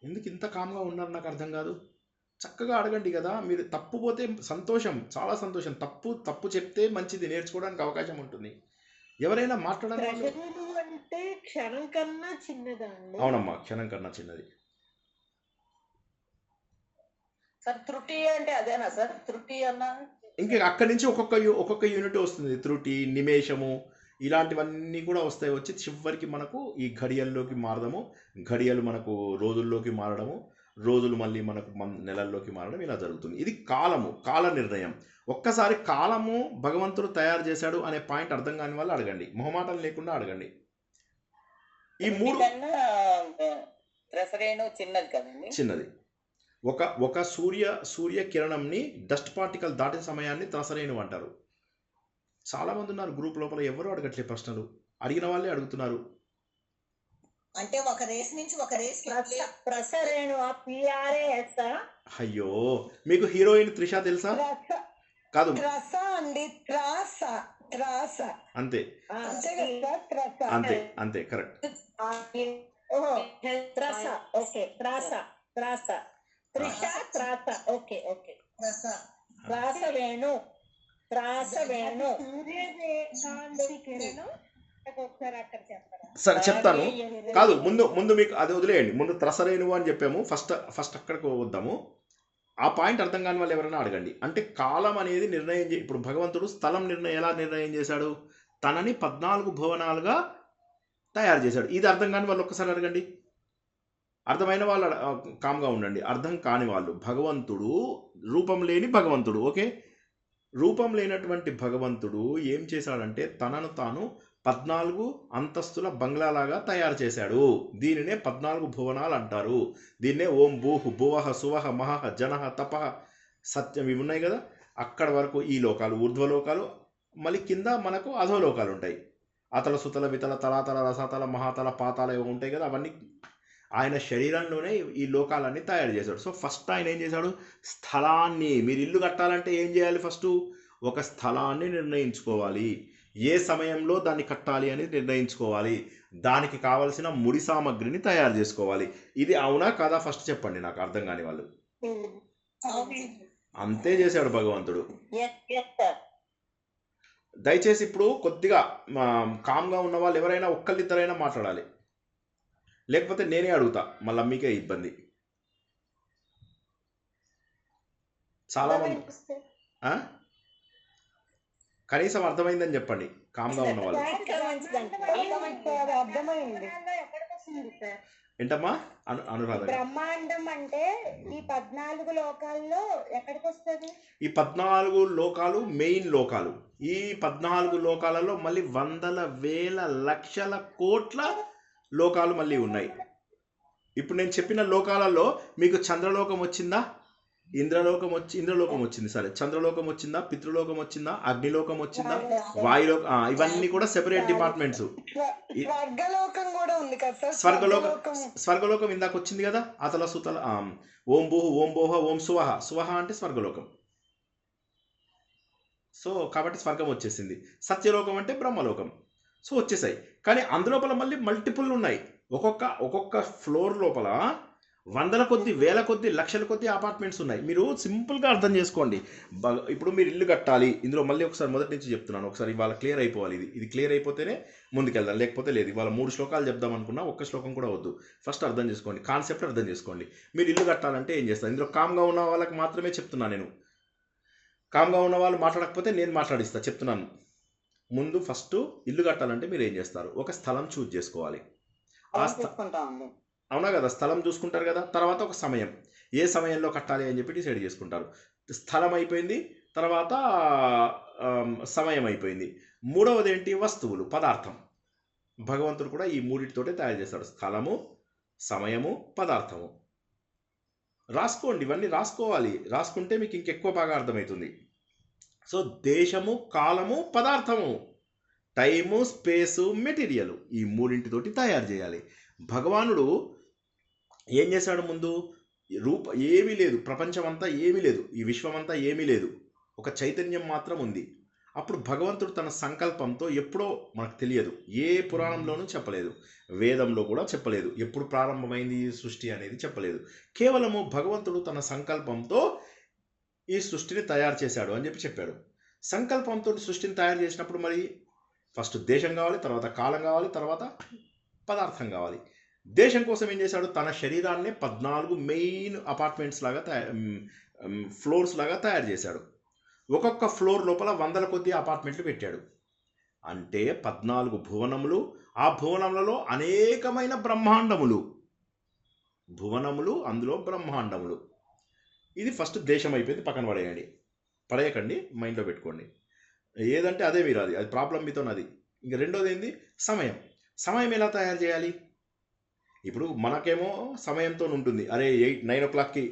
ఎందుకు ఇంత కామ్గా ఉన్నారు నాకు అర్థం కాదు. చక్కగా అడగండి కదా. మీరు తప్పు పోతే సంతోషం, చాలా సంతోషం. తప్పు చెప్తే మంచిది, నేర్చుకోవడానికి అవకాశం ఉంటుంది. ఎవరైనా మాట్లాడాలి అంటే క్షణం కన్నా చిన్నదండి. అవునమ్మా, క్షణం కన్నా చిన్నది. సార్ త్రుటి అంటే అదేనా సార్? త్రుటి అన్నా ఇంకా అక్కడి నుంచి ఒక్కొక్క యూనిట్ వస్తుంది. త్రుటి, నిమేషము, ఇలాంటివన్నీ కూడా వస్తాయి. వచ్చి చివరికి మనకు ఈ ఘడియల్లోకి మారడము, ఘడియలు మనకు రోజుల్లోకి మారడము, రోజులు మళ్ళీ మనకు నెలల్లోకి మారడం, ఇలా జరుగుతుంది. ఇది కాల నిర్ణయం. ఒక్కసారి కాలము భగవంతుడు తయారు చేశాడు అనే పాయింట్ అర్థం కాని వాళ్ళు అడగండి, మొహమాటం లేకుండా అడగండి. ఈ మూడు చిన్నది కదండి, చిన్నది. ఒక సూర్య కిరణంని డస్ట్ పార్టికల్ దాటిన సమయాన్ని త్రసరేణువు అంటారు. చాలా మంది ఉన్నారు గ్రూప్ లోపల, ఎవరు అడగట్లే ప్రశ్నలు, అడిగిన వాళ్ళే అడుగుతున్నారు. అంటే ఒక రేస్ నుంచి ఒక రేస్ అయ్యో, మీకు హీరోయిన్ త్రిష తెలుసా? కాదు, అంతే అంతే కరెక్ట్. సరే చెప్తాను. కాదు, ముందు మీకు అది వదిలేయండి. ముందు త్రసరేణువు అని చెప్పాము, ఫస్ట్ అక్కడికి వద్దాము. ఆ పాయింట్ అర్థం కాని వాళ్ళు ఎవరైనా అడగండి. అంటే కాలం అనేది నిర్ణయం ఇప్పుడు భగవంతుడు స్థలం ఎలా నిర్ణయం చేశాడు? తనని 14 భువనాలుగా తయారు చేశాడు. ఇది అర్థం కాని వాళ్ళు ఒక్కసారి అడగండి. అర్థమైన వాళ్ళు కామ్గా ఉండండి. అర్థం కాని వాళ్ళు, భగవంతుడు రూపం లేని భగవంతుడు, ఓకే, రూపం లేనటువంటి భగవంతుడు ఏం చేశాడంటే తనను తాను 14 అంతస్తుల బంగ్లాలాగా తయారు చేశాడు. దీనినే 14 భువనాలు అంటారు. దీన్నే ఓం భూహ్ భువహ సువహ మహః జనః తపః సత్యం, ఇవి ఉన్నాయి కదా. అక్కడ వరకు ఈ లోకాలు, ఊర్ధ్వలోకాలు, మళ్ళీ కింద మనకు అధోలోకాలు ఉంటాయి. అతల సుతల వితల తలాతల రసాతల మహాతల పాతాల ఇవి ఉంటాయి కదా. అవన్నీ ఆయన శరీరంలోనే ఈ లోకాలన్నీ తయారు చేశాడు. సో ఫస్ట్ ఆయన ఏం చేశాడు? స్థలాన్ని, మీరు ఇల్లు కట్టాలంటే ఏం చేయాలి? ఫస్ట్ ఒక స్థలాన్ని నిర్ణయించుకోవాలి. ఏ సమయంలో దాన్ని కట్టాలి అని నిర్ణయించుకోవాలి. దానికి కావలసిన ముడి సామగ్రిని తయారు చేసుకోవాలి. ఇది అవునా కాదా ఫస్ట్ చెప్పండి నాకు, అర్థం కాని వాళ్ళు. అంతే చేశాడు భగవంతుడు. దయచేసి ఇప్పుడు కొద్దిగా కామ్గా ఉన్న వాళ్ళు ఎవరైనా ఒక్కళ్ళిద్దరైనా మాట్లాడాలి, లేకపోతే నేనే అడుగుతా, మళ్ళీ మీకే ఇబ్బంది. చాలా మంది కనీసం అర్థమైందని చెప్పండి కామ్గా ఉన్న వాళ్ళు. ఏంటమ్మా అనురాధ? బ్రహ్మాండం అంటే ఈ 14 లోకాల్లో ఎక్కడికి వస్తుంది? ఈ 14 లోకాలు మెయిన్ లోకాలు. ఈ 14 లోకాలలో మళ్ళీ వందల వేల లక్షల కోట్ల లోకాలు మళ్ళీ ఉన్నాయి. ఇప్పుడు నేను చెప్పిన లోకాలలో మీకు చంద్రలోకం వచ్చిందా? ఇంద్రలోకం వచ్చింది, సరే. చంద్రలోకం వచ్చిందా, పితృలోకం వచ్చిందా, అగ్నిలోకం వచ్చిందా, వాళ్ళు వాయులోకం, ఇవన్నీ కూడా సెపరేట్ డిపార్ట్మెంట్స్. స్వర్గలోకం కూడా ఉంది కదా సార్. స్వర్గలోకం స్వర్గలోకం ఇందాక వచ్చింది కదా, అతల సుతల ఓం భూహ ఓం భోహ ఓం సువహ. సువహ అంటే స్వర్గలోకం. సో కాబట్టి స్వర్గం వచ్చేసింది. సత్యలోకం అంటే బ్రహ్మలోకం. సో వచ్చేసాయి. కానీ అందులోపల మళ్ళీ మల్టిపుల్ ఉన్నాయి. ఒక్కొక్క ఫ్లోర్ లోపల వందల కొద్ది, వేల కొద్ది, లక్షల కొద్ది అపార్ట్మెంట్స్ ఉన్నాయి. మీరు సింపుల్గా అర్థం చేసుకోండి. ఇప్పుడు మీరు ఇల్లు కట్టాలి. ఇందులో మళ్ళీ ఒకసారి మొదటి నుంచి చెప్తున్నాను, ఒకసారి ఇవాళ క్లియర్ అయిపోవాలి. ఇది క్లియర్ అయిపోతేనే ముందుకెళ్దాం, లేకపోతే లేదు. ఇవాళ 3 శ్లోకాలు చెప్దాం అనుకున్నా, ఒక్క శ్లోకం కూడా వద్దు. ఫస్ట్ అర్థం చేసుకోండి, కాన్సెప్ట్ అర్థం చేసుకోండి. మీరు ఇల్లు కట్టాలంటే ఏం చేస్తారు? ఇందులో కామ్గా ఉన్న వాళ్ళకి మాత్రమే చెప్తున్నా నేను. కామ్గా ఉన్న వాళ్ళు మాట్లాడకపోతే నేను మాట్లాడిస్తా, చెప్తున్నాను. ముందు ఫస్ట్ ఇల్లు కట్టాలంటే మీరు ఏం చేస్తారు? ఒక స్థలం చూజ్ చేసుకోవాలి. అవునా కదా, స్థలం చూసుకుంటారు కదా. తర్వాత ఒక సమయం, ఏ సమయంలో కట్టాలి అని చెప్పి డిసైడ్ చేసుకుంటారు. స్థలం అయిపోయింది, తర్వాత సమయం అయిపోయింది. మూడవది ఏంటి? వస్తువులు, పదార్థం. భగవంతుడు కూడా ఈ మూడింటితోటే తయారు చేస్తాడు: స్థలము, సమయము, పదార్థము. రాసుకోండి, ఇవన్నీ రాసుకోవాలి. రాసుకుంటే మీకు ఇంకెక్కువ బాగా అర్థమవుతుంది. సో దేశము, కాలము, పదార్థము, టైము, స్పేసు, మెటీరియల్, ఈ మూడింటితోటి తయారు చేయాలి. భగవానుడు ఏం చేశాడు? ముందు ఏమీ లేదు, ప్రపంచం అంతా ఏమీ లేదు, ఈ విశ్వం అంతా ఏమీ లేదు, ఒక చైతన్యం మాత్రం ఉంది. అప్పుడు భగవంతుడు తన సంకల్పంతో, ఎప్పుడో మనకు తెలియదు, ఏ పురాణంలోనూ చెప్పలేదు, వేదంలో కూడా చెప్పలేదు, ఎప్పుడు ప్రారంభమైంది ఈ సృష్టి అనేది చెప్పలేదు. కేవలము భగవంతుడు తన సంకల్పంతో ఈ సృష్టిని తయారు చేశాడు అని చెప్పాడు. సంకల్పంతో సృష్టిని తయారు చేసినప్పుడు మరి ఫస్ట్ దేశం కావాలి, తర్వాత కాలం కావాలి, తర్వాత పదార్థం కావాలి. దేశం కోసం ఏం చేశాడు? తన శరీరాన్నే 14 మెయిన్ అపార్ట్మెంట్స్ లాగా ఫ్లోర్స్ లాగా తయారు చేశాడు. ఒక్కొక్క ఫ్లోర్ లోపల వందల కొద్ది అపార్ట్మెంట్లు పెట్టాడు. అంటే 14 భువనములు, ఆ భువనములలో అనేకమైన బ్రహ్మాండములు. భువనములు, అందులో బ్రహ్మాండములు. ఇది ఫస్ట్ దేశం అయిపోయింది, పక్కన పడేయకండి, మైండ్లో పెట్టుకోండి. ఏదంటే అదే మీరు, అది ప్రాబ్లం మీతో అది. ఇంక రెండోది ఏంది? సమయం. సమయం ఎలా తయారు చేయాలి? ఇప్పుడు మనకేమో సమయంతో ఉంటుంది. అరే 9 o'clockకి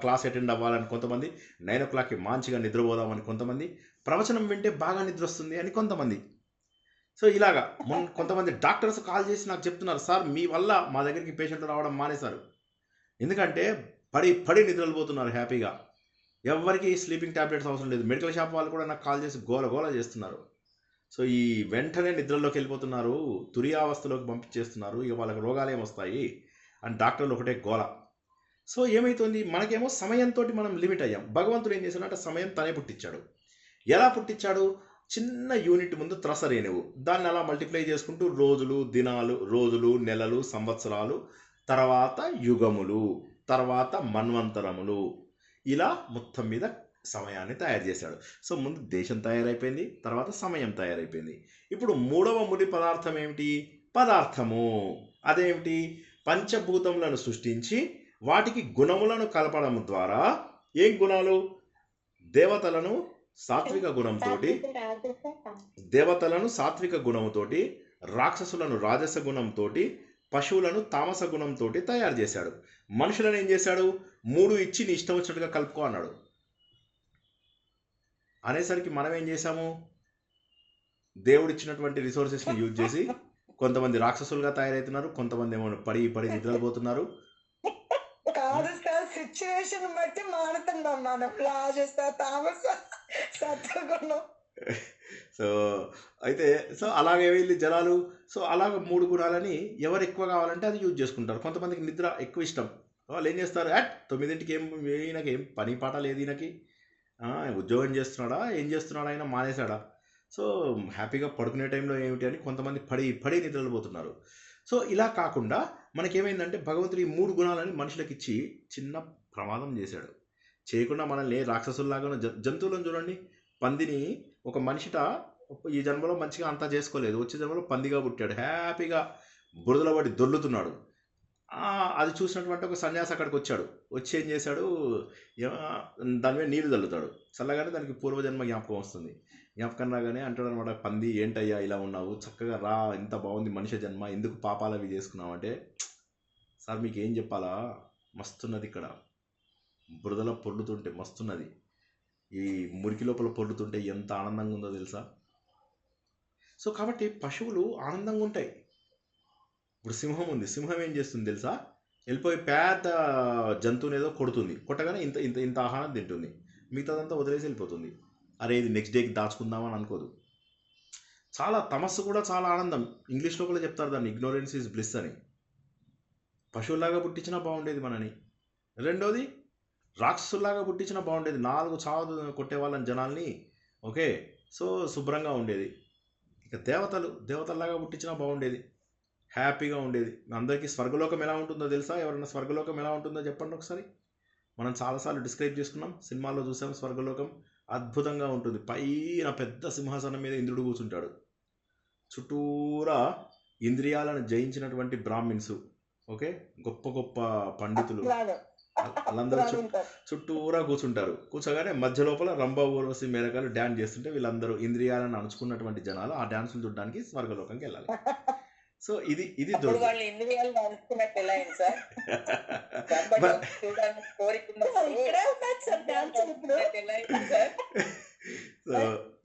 క్లాస్ అటెండ్ అవ్వాలని కొంతమంది, 9 o'clockకి మంచిగా నిద్రపోదామని కొంతమంది, ప్రవచనం వింటే బాగా నిద్ర వస్తుంది అని కొంతమంది. సో ఇలాగా కొంతమంది డాక్టర్స్ కాల్ చేసి నాకు చెప్తున్నారు, సార్ మీ వల్ల మా దగ్గరికి పేషెంట్లు రావడం మానేశారు. ఎందుకంటే పడి నిద్రలు పోతున్నారు హ్యాపీగా. ఎవరికి స్లీపింగ్ ట్యాబ్లెట్స్ అవసరం లేదు. మెడికల్ షాప్ వాళ్ళు కూడా నాకు కాల్ చేసి గోల చేస్తున్నారు. సో ఈ వెంటనే నిద్రలోకి వెళ్ళిపోతున్నారు, తురియావస్థలోకి పంపించేస్తున్నారు, ఇక వాళ్ళకి రోగాలు ఏమొస్తాయి అని డాక్టర్లు ఒకటే గోల. సో ఏమవుతుంది? మనకేమో సమయంతో మనం లిమిట్ అయ్యాం. భగవంతుడు ఏం చేశాడంటే సమయం తనే పుట్టించాడు. ఎలా పుట్టించాడు? చిన్న యూనిట్ ముందు త్రసరేణువు, దాన్ని అలా మల్టిప్లై చేసుకుంటూ రోజులు, నెలలు, సంవత్సరాలు, తర్వాత యుగములు, తర్వాత మన్వంతరములు, ఇలా మొత్తం మీద సమయాన్ని తయారు చేశాడు. సో ముందు దేశం తయారైపోయింది, తర్వాత సమయం తయారైపోయింది. ఇప్పుడు మూడవ ముడి పదార్థం ఏమిటి? పదార్థము. అదేమిటి? పంచభూతములను సృష్టించి వాటికి గుణములను కలపడం ద్వారా, ఏం గుణాలు? దేవతలను సాత్విక గుణంతోటి, రాక్షసులను రాజస గుణంతో, పశువులను తామస గుణంతో తయారు చేశాడు. మనుషులను ఏం చేశాడు? 3 ఇచ్చి నీ ఇష్టం వచ్చినట్టుగా కలుపుకో అన్నాడు. అనేసరికి మనం ఏం చేశాము? దేవుడిచ్చినటువంటి రిసోర్సెస్ని యూజ్ చేసి కొంతమంది రాక్షసులుగా తయారవుతున్నారు, కొంతమంది ఏమో పడి నిద్రపోతున్నారు. కాదు సార్, సిచ్యువేషన్ బట్టి మారుతున్నాం మనం. రాజస, తామస, సత్వగుణం. సో అలాగే వెళ్ళి జనాలు, సో అలాగ 3 గుణాలని ఎవరు ఎక్కువ కావాలంటే అది యూజ్ చేసుకుంటారు. కొంతమందికి నిద్ర ఎక్కువ ఇష్టం, వాళ్ళు ఏం చేస్తారు? 9ంటికి ఈయనకి ఏం పని పాట లేదు, ఈయనకి ఉద్యోగం చేస్తున్నాడా, ఏం చేస్తున్నాడా, ఆయన మానేశాడా? సో హ్యాపీగా పడుకునే టైంలో ఏమిటి అని కొంతమంది పడి నిద్రలు పోతున్నారు. సో ఇలా కాకుండా మనకేమైందంటే భగవంతుడు ఈ 3 గుణాలని మనుషులకు ఇచ్చి చిన్న ప్రమాదం చేశాడు. చేయకుండా మనల్ని రాక్షసుల్లాగా జంతువులను చూడండి. పందిని ఒక మనిషిట ఈ జన్మలో మంచిగా అంతా చేసుకోలేదు, వచ్చే జన్మలో పందిగా పుట్టాడు, హ్యాపీగా బురదలో పడి దొర్లుతున్నాడు. అది చూసినటువంటి ఒక సన్యాసి అక్కడికి వచ్చాడు. వచ్చి ఏం చేశాడు? దాని మీద నీళ్లు చల్లుతాడు. చల్లగానే దానికి పూర్వజన్మ జ్ఞాపకం వస్తుంది. జ్ఞాపకం రాగానే అంటాడు అనమాట, పంది ఏంటయ్యా ఇలా ఉన్నావు, చక్కగా రా, ఇంత బాగుంది మనిషి జన్మ, ఎందుకు పాపాలు అవి చేసుకున్నావు అంటే, సార్ మీకు ఏం చెప్పాలా, మస్తున్నది ఇక్కడ. బురదలో పొర్లుతుంటే మస్తున్నది. ఈ మురికి లోపల పొర్లుతుంటే ఎంత ఆనందంగా ఉందో తెలుసా? సో కాబట్టి పశువులు ఆనందంగా ఉంటాయి. ఇప్పుడు సింహం ఉంది. సింహం ఏం చేస్తుంది తెలుసా? వెళ్ళిపోయి పెద్ద జంతువుని ఏదో కొడుతుంది. కొట్టగానే ఇంత ఇంత ఇంత ఆహారం తింటుంది. మిగతాదంతా వదిలేసి వెళ్ళిపోతుంది. అరే ఇది నెక్స్ట్ డేకి దాచుకుందామని అనుకోదు. చాలా తమస్సు కూడా చాలా ఆనందం. ఇంగ్లీష్లో కూడా చెప్తారు దాన్ని, ఇగ్నోరెన్స్ ఈజ్ బ్లిస్ అని. పశువులాగా పుట్టించినా బాగుండేది మనని. రెండోది, రాక్షసుల్లాగా పుట్టించినా బాగుండేది. 4 చావు కొట్టే వాళ్ళని జనాల్ని. ఓకే, సో శుభ్రంగా ఉండేది. ఇక దేవతల్లాగా పుట్టించినా బాగుండేది, హ్యాపీగా ఉండేది. అందరికీ స్వర్గలోకం ఎలా ఉంటుందో తెలుసా? ఎవరైనా స్వర్గలోకం ఎలా ఉంటుందో చెప్పండి ఒకసారి. మనం చాలాసార్లు డిస్క్రైబ్ చేసుకున్నాం, సినిమాల్లో చూసాం. స్వర్గలోకం అద్భుతంగా ఉంటుంది. పైన పెద్ద సింహాసనం మీద ఇంద్రుడు కూర్చుంటాడు. చుట్టూరా ఇంద్రియాలను జయించినటువంటి బ్రాహ్మిన్స్, ఓకే, గొప్ప గొప్ప పండితులు, వాళ్ళందరూ చుట్టూరా కూర్చుంటారు. కూర్చోగానే మధ్య లోపల రంభ, ఊర్వశి, మేనకాలు డ్యాన్స్ చేస్తుంటే వీళ్ళందరూ ఇంద్రియాలను అణుచుకున్నటువంటి జనాలు ఆ డాన్సులు చూడడానికి స్వర్గలోకంకి వెళ్ళాలి. సో ఇది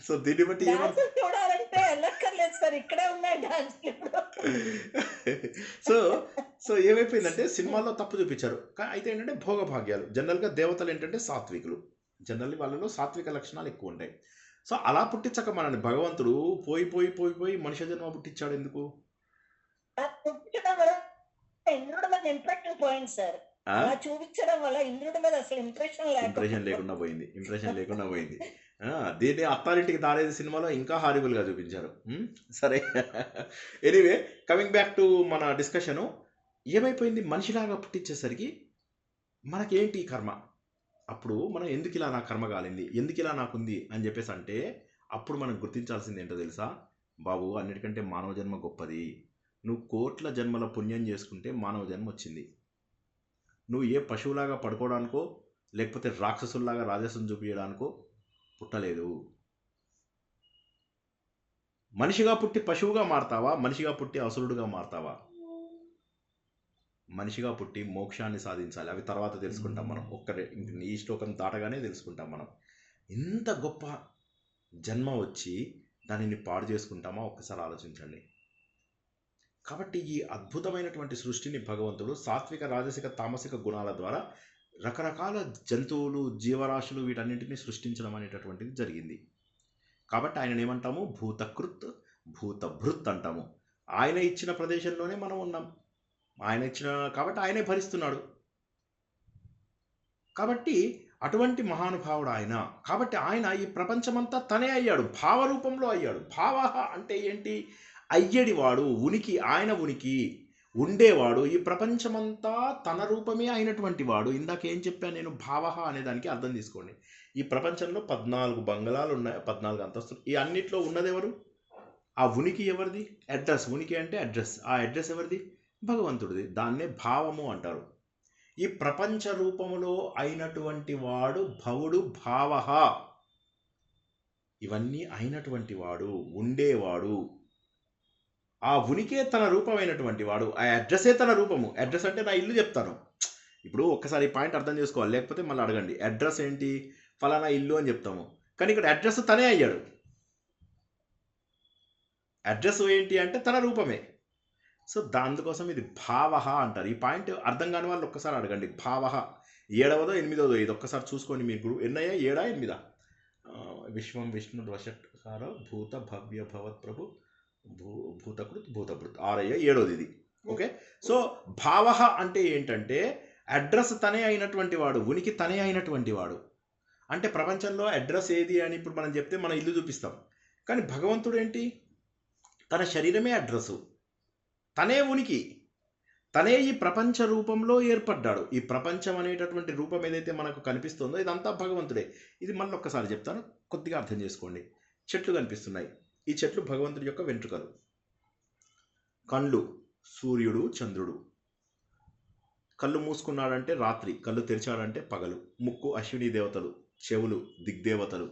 సో దీన్ని బట్టి సో ఏమైపోయిందంటే సినిమాల్లో తప్పు చూపించారు. అయితే ఏంటంటే భోగభాగ్యాలు. జనరల్గా దేవతలు ఏంటంటే సాత్వికులు. జనరల్లీ వాళ్ళలో సాత్విక లక్షణాలు ఎక్కువ ఉంటాయి. సో అలా పుట్టించక మనని భగవంతుడు పోయి పోయి పోయి పోయి మనిషి జన్మ పుట్టించాడు. ఎందుకు? ఇంద్రుడి మీద ఇంప్రెషన్ పోయింది సార్. చూపించడం వల్ల ఇంద్రుడి మీద అసలు ఇంప్రెషన్ లేకుండా పోయింది. దీన్ని అత్తారింటికి దారేది సినిమాలో ఇంకా హారిబుల్ గా చూపించారు. సరే, ఎనీవే కమింగ్ బ్యాక్ టు మన డిస్కషను. ఏమైపోయింది, మనిషిలాగా పుట్టించేసరికి మనకేంటి కర్మ? అప్పుడు మనం ఎందుకు ఇలా నా కర్మ కాలింది, ఎందుకు ఇలా నాకుంది అని చెప్పేసి అంటే అప్పుడు మనం గుర్తించాల్సింది ఏంటో తెలుసా? బాబు, అన్నిటికంటే మానవ జన్మ గొప్పది. నువ్వు కోట్ల జన్మల పుణ్యం చేసుకుంటే మానవ జన్మ వచ్చింది. నువ్వు ఏ పశువులాగా పడుకోవడానికో లేకపోతే రాక్షసుల్లాగా రాజసం చూపించడానికో పుట్టలేదు. మనిషిగా పుట్టి పశువుగా మారతావా? మనిషిగా పుట్టి అసురుడుగా మారతావా? మనిషిగా పుట్టి మోక్షాన్ని సాధించాలి. అవి తర్వాత తెలుసుకుంటాం మనం. ఈ శ్లోకం దాటగానే తెలుసుకుంటాం మనం. ఇంత గొప్ప జన్మ వచ్చి దానిని పాడు చేసుకుంటామా? ఒక్కసారి ఆలోచించండి. కాబట్టి ఈ అద్భుతమైనటువంటి సృష్టిని భగవంతుడు సాత్విక, రాజసిక, తామసిక గుణాల ద్వారా రకరకాల జంతువులు, జీవరాశులు వీటన్నింటినీ సృష్టించడం అనేటటువంటిది జరిగింది. కాబట్టి ఆయన ఏమంటాము? భూతకృత్ భూతభృత్ అంటాము. ఆయన ఇచ్చిన ప్రదేశంలోనే మనం ఉన్నాం. కాబట్టి ఆయనే భరిస్తున్నాడు. కాబట్టి అటువంటి మహానుభావుడు ఆయన. కాబట్టి ఆయన ఈ ప్రపంచమంతా తనే అయ్యాడు, భావరూపంలో అయ్యాడు. భావ అంటే ఏంటి? అయ్యేడివాడు, ఉనికి, ఆయన ఉనికి, ఉండేవాడు. ఈ ప్రపంచమంతా తన రూపమే అయినటువంటి వాడు. ఇందాక ఏం చెప్పాను నేను? భావ అనే దానికి అర్థం తీసుకోండి. ఈ ప్రపంచంలో 14 బంగళాలు ఉన్నాయి, 14 అంతస్తులు. ఈ అన్నిట్లో ఉన్నది ఎవరు? ఆ ఉనికి ఎవరిది? అడ్రస్. ఉనికి అంటే అడ్రస్. ఆ అడ్రస్ ఎవరిది? భగవంతుడిది. దాన్నే భావము అంటారు. ఈ ప్రపంచ రూపములో అయినటువంటి వాడు భవుడు, భావ. ఇవన్నీ అయినటువంటి వాడు, ఉండేవాడు. ఆ ఉనికే తన రూపమైనటువంటి వాడు. ఆ అడ్రస్సే తన రూపము. అడ్రస్ అంటే నా ఇల్లు చెప్తాను. ఇప్పుడు ఒక్కసారి ఈ పాయింట్ అర్థం చేసుకోవాలి, లేకపోతే మళ్ళీ అడగండి. అడ్రస్ ఏంటి? ఫలానా ఇల్లు అని చెప్తాము. కానీ ఇక్కడ అడ్రస్ తనే అయ్యాడు. అడ్రస్ ఏంటి అంటే తన రూపమే. సో దానికోసం ఇది భావ అంటారు. ఈ పాయింట్ అర్థం కాని వాళ్ళు ఒక్కసారి అడగండి. భావ 7వదో 8వదో ఇది ఒక్కసారి చూసుకోండి. మీరు ఎన్నయ్యా? 7ఆ 8ఆ? విశ్వం విష్ణు వషట్కార భూత భవ్య భవత్ ప్రభు భూతకృత్ భూతభృత్ 6 7వది ఇది. ఓకే, సో భావ అంటే ఏంటంటే అడ్రస్ తనే అయినటువంటి వాడు, ఉనికి తనే అయినటువంటి వాడు. అంటే ప్రపంచంలో అడ్రస్ ఏది అని ఇప్పుడు మనం చెప్తే మన ఇల్లు చూపిస్తాం. కానీ భగవంతుడు ఏంటి? తన శరీరమే అడ్రస్సు, తనే ఉనికి, తనే ఈ ప్రపంచ రూపంలో ఏర్పడ్డాడు. ఈ ప్రపంచం అనేటటువంటి రూపం ఏదైతే మనకు కనిపిస్తుందో ఇదంతా భగవంతుడే. ఇది మళ్ళీ ఒక్కసారి చెప్తాను, కొద్దిగా అర్థం చేసుకోండి. చెట్లు కనిపిస్తున్నాయి. ఈ చెట్లు భగవంతుడి యొక్క వెంట్రుకలు. కళ్ళు సూర్యుడు, చంద్రుడు. కళ్ళు మూసుకున్నాడంటే రాత్రి, కళ్ళు తెరిచాడంటే పగలు. ముక్కు అశ్విని దేవతలు, చెవులు దిగ్దేవతలు.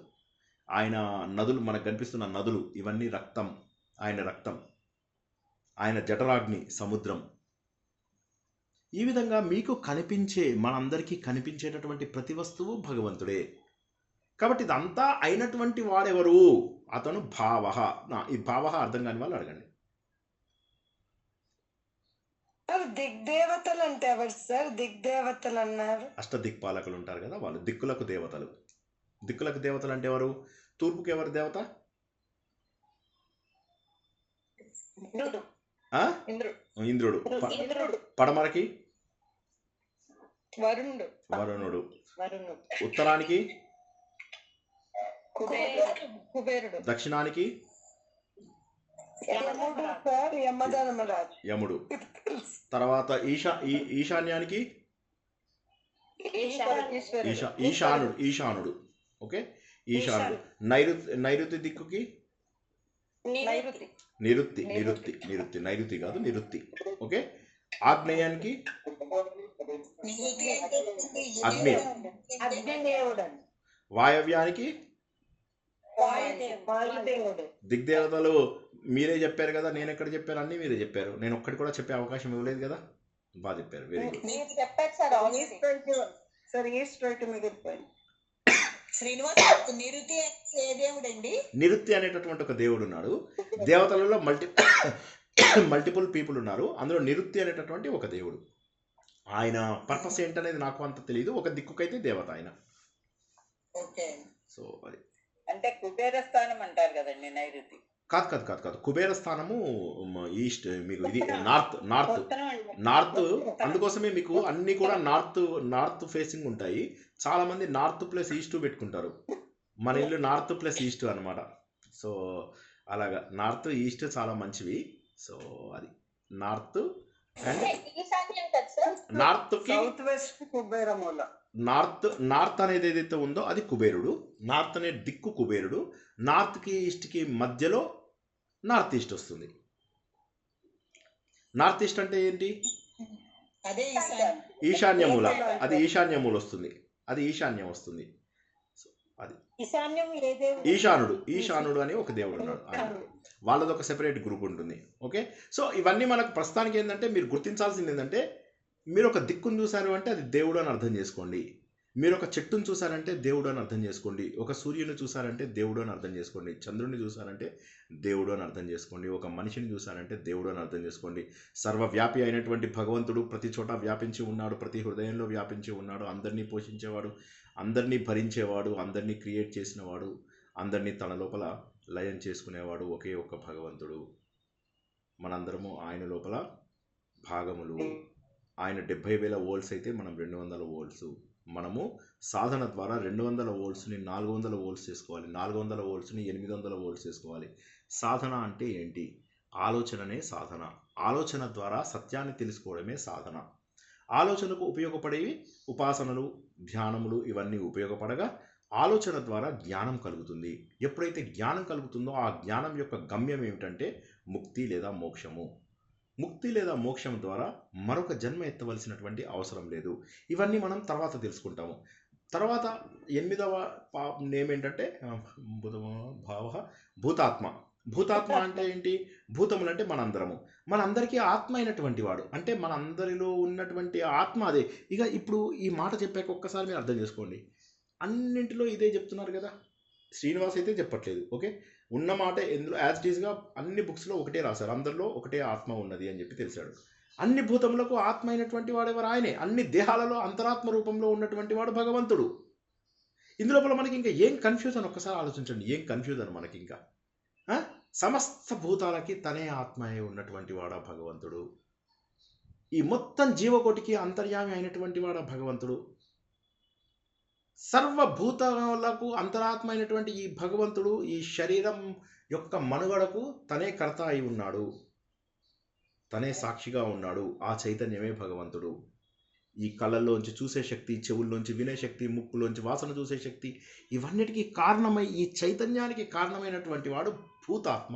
ఆయన నదులు, మనకు కనిపిస్తున్న నదులు ఇవన్నీ రక్తం, ఆయన రక్తం. ఆయన జఠరాగ్ని సముద్రం. ఈ విధంగా మీకు కనిపించే మనందరికీ కనిపించేటటువంటి ప్రతి వస్తువు భగవంతుడే. కాబట్టి ఇదంతా అయినటువంటి వాడెవరు? అతను భావ. ఈ భావ అర్థం కాని వాళ్ళు అడగండి. దిగ్దేవతలు అంటే ఎవరు సార్? దిగ్దేవతలు అన్నారు. అష్టదిక్పాలకులు ఉంటారు కదా, వాళ్ళు దిక్కులకు దేవతలు. దిక్కులకు దేవతలు అంటే ఎవరు? తూర్పుకి ఎవరు దేవత? ఇంద్రుడు. పడమరకి వరుణుడు. ఉత్తరానికి కుబేరుడు. దక్షిణానికి యముడు. తర్వాత ఈశాన్యానికి ఈశానుడు. ఓకే, ఈశానుడు. నైరుతి దిక్కుకి నైరుతి కాదు, నిరుత్తి. ఓకే, ఆగ్నేయానికి అగ్ని. వాయవ్యానికి దిగ్దేవతలు మీరే చెప్పారు కదా, నేను ఎక్కడ చెప్పాను? అన్ని మీరే చెప్పారు. నేను ఒక్కటి కూడా చెప్పే అవకాశం ఇవ్వలేదు కదా. బాగా చెప్పారు, వెరీ గుడ్. నిరుత్తి అనేటటువంటి ఒక దేవుడు ఉన్నాడు. దేవతలలో మల్టిపుల్ పీపుల్ ఉన్నారు, అందులో నిరుత్తి అనేటటువంటి ఒక దేవుడు. ఆయన పర్పస్ ఏంటనేది నాకు అంత తెలియదు. ఒక దిక్కుకైతే దేవత ఆయన. సో అది అంటే కుబేర స్థానం అంటారు కదండి నైరుతి. కాదు. కుబేర స్థానము ఈస్ట్, మీకు ఇది నార్త్. అందుకోసమే మీకు అన్ని కూడా నార్త్ ఫేసింగ్ ఉంటాయి. చాలా మంది నార్త్ ప్లస్ ఈస్ట్ పెట్టుకుంటారు. మన ఇల్లు నార్త్ ప్లస్ ఈస్ట్ అనమాట. సో అలాగా నార్త్ ఈస్ట్ చాలా మంచివి. సో అది నార్త్ అండ్ నార్త్ అనేది ఏదైతే ఉందో అది కుబేరుడు. నార్త్ అనే దిక్కు కుబేరుడు. నార్త్కి ఈస్ట్కి మధ్యలో నార్త్ ఈస్ట్ వస్తుంది. నార్త్ ఈస్ట్ అంటే ఏంటి? ఈశాన్యమూల. అది ఈశాన్యమూల వస్తుంది. అది ఈశాన్యం వస్తుంది. అది ఈశానుడు అని ఒక దేవుడు ఉన్నాడు. వాళ్ళది ఒక సెపరేట్ గ్రూప్ ఉంటుంది. ఓకే, సో ఇవన్నీ మనకు ప్రస్తుతానికి ఏంటంటే మీరు గుర్తించాల్సింది ఏంటంటే, మీరు ఒక దిక్కును చూసారు అంటే అది దేవుడు అని అర్థం చేసుకోండి. మీరు ఒక చెట్టును చూసారంటే దేవుడు అని అర్థం చేసుకోండి. ఒక సూర్యుని చూసారంటే దేవుడు అని అర్థం చేసుకోండి. చంద్రుని చూసారంటే దేవుడు అని అర్థం చేసుకోండి. ఒక మనిషిని చూసారంటే దేవుడు అని అర్థం చేసుకోండి. సర్వవ్యాపి అయినటువంటి భగవంతుడు ప్రతి చోట వ్యాపించి ఉన్నాడు, ప్రతి హృదయంలో వ్యాపించి ఉన్నాడు. అందరినీ పోషించేవాడు, అందరినీ భరించేవాడు, అందరినీ క్రియేట్ చేసినవాడు, అందరినీ తన లోపల లయం చేసుకునేవాడు ఒకే ఒక్క భగవంతుడు. మనందరము ఆయన లోపల భాగములు. ఆయన 70,000 వోల్ట్స్ అయితే మనం 200 వోల్ట్స్. మనము సాధన ద్వారా 200 వోల్ట్స్ని 400 వోల్ట్స్ చేసుకోవాలి, 400 వోల్ట్స్ని 800 వోల్ట్స్ చేసుకోవాలి. సాధన అంటే ఏంటి? ఆలోచననే సాధన. ఆలోచన ద్వారా సత్యాన్ని తెలుసుకోవడమే సాధన. ఆలోచనకు ఉపయోగపడేవి ఉపాసనలు, ధ్యానములు, ఇవన్నీ ఉపయోగపడగా ఆలోచన ద్వారా జ్ఞానం కలుగుతుంది. ఎప్పుడైతే జ్ఞానం కలుగుతుందో ఆ జ్ఞానం యొక్క గమ్యం ఏమిటంటే ముక్తి లేదా మోక్షము. ముక్తి లేదా మోక్షం ద్వారా మరొక జన్మ ఎత్తవలసినటువంటి అవసరం లేదు. ఇవన్నీ మనం తర్వాత తెలుసుకుంటాము. తర్వాత 8వ నేమ్ ఏంటంటే భూతాత్మ. భూతాత్మ అంటే ఏంటి? భూతములు అంటే మనందరికీ ఆత్మ అయినటువంటి వాడు. అంటే మనందరిలో ఉన్నటువంటి ఆత్మ అదే. ఇక ఇప్పుడు ఈ మాట చెప్పాక ఒక్కసారి మీరు అర్థం చేసుకోండి. అన్నింటిలో ఇదే చెప్తున్నారు కదా, శ్రీనివాస్ అయితే చెప్పట్లేదు. ఓకే, ఉన్న మాట ఎందులో యాజ్ ఇట్ ఈస్గా అన్ని బుక్స్లో ఒకటే రాశారు. అందరిలో ఒకటే ఆత్మ ఉన్నది అని చెప్పి తెలిసాడు. అన్ని భూతములకు ఆత్మ అయినటువంటి వాడు ఎవరు? ఆయనే. అన్ని దేహాలలో అంతరాత్మ రూపంలో ఉన్నటువంటి వాడు భగవంతుడు. ఇందులోపల మనకి ఇంకా ఏం కన్ఫ్యూజన్? ఒక్కసారి ఆలోచించండి, ఏం కన్ఫ్యూజన్ మనకి ఇంకా? సమస్త భూతాలకి తనే ఆత్మ అయి ఉన్నటువంటి వాడా భగవంతుడు. ఈ మొత్తం జీవకోటికి అంతర్యామి అయినటువంటి వాడా భగవంతుడు. సర్వభూతాలకు అంతరాత్మ అయినటువంటి ఈ భగవంతుడు ఈ శరీరం యొక్క మనుగడకు తనే కర్త అయి ఉన్నాడు, తనే సాక్షిగా ఉన్నాడు. ఆ చైతన్యమే భగవంతుడు. ఈ కళ్ళల్లోంచి చూసే శక్తి, చెవుల్లోంచి వినే శక్తి, ముక్కులోంచి వాసన చూసే శక్తి, ఇవన్నిటికీ కారణమై ఈ చైతన్యానికి కారణమైనటువంటి వాడు భూతాత్మ.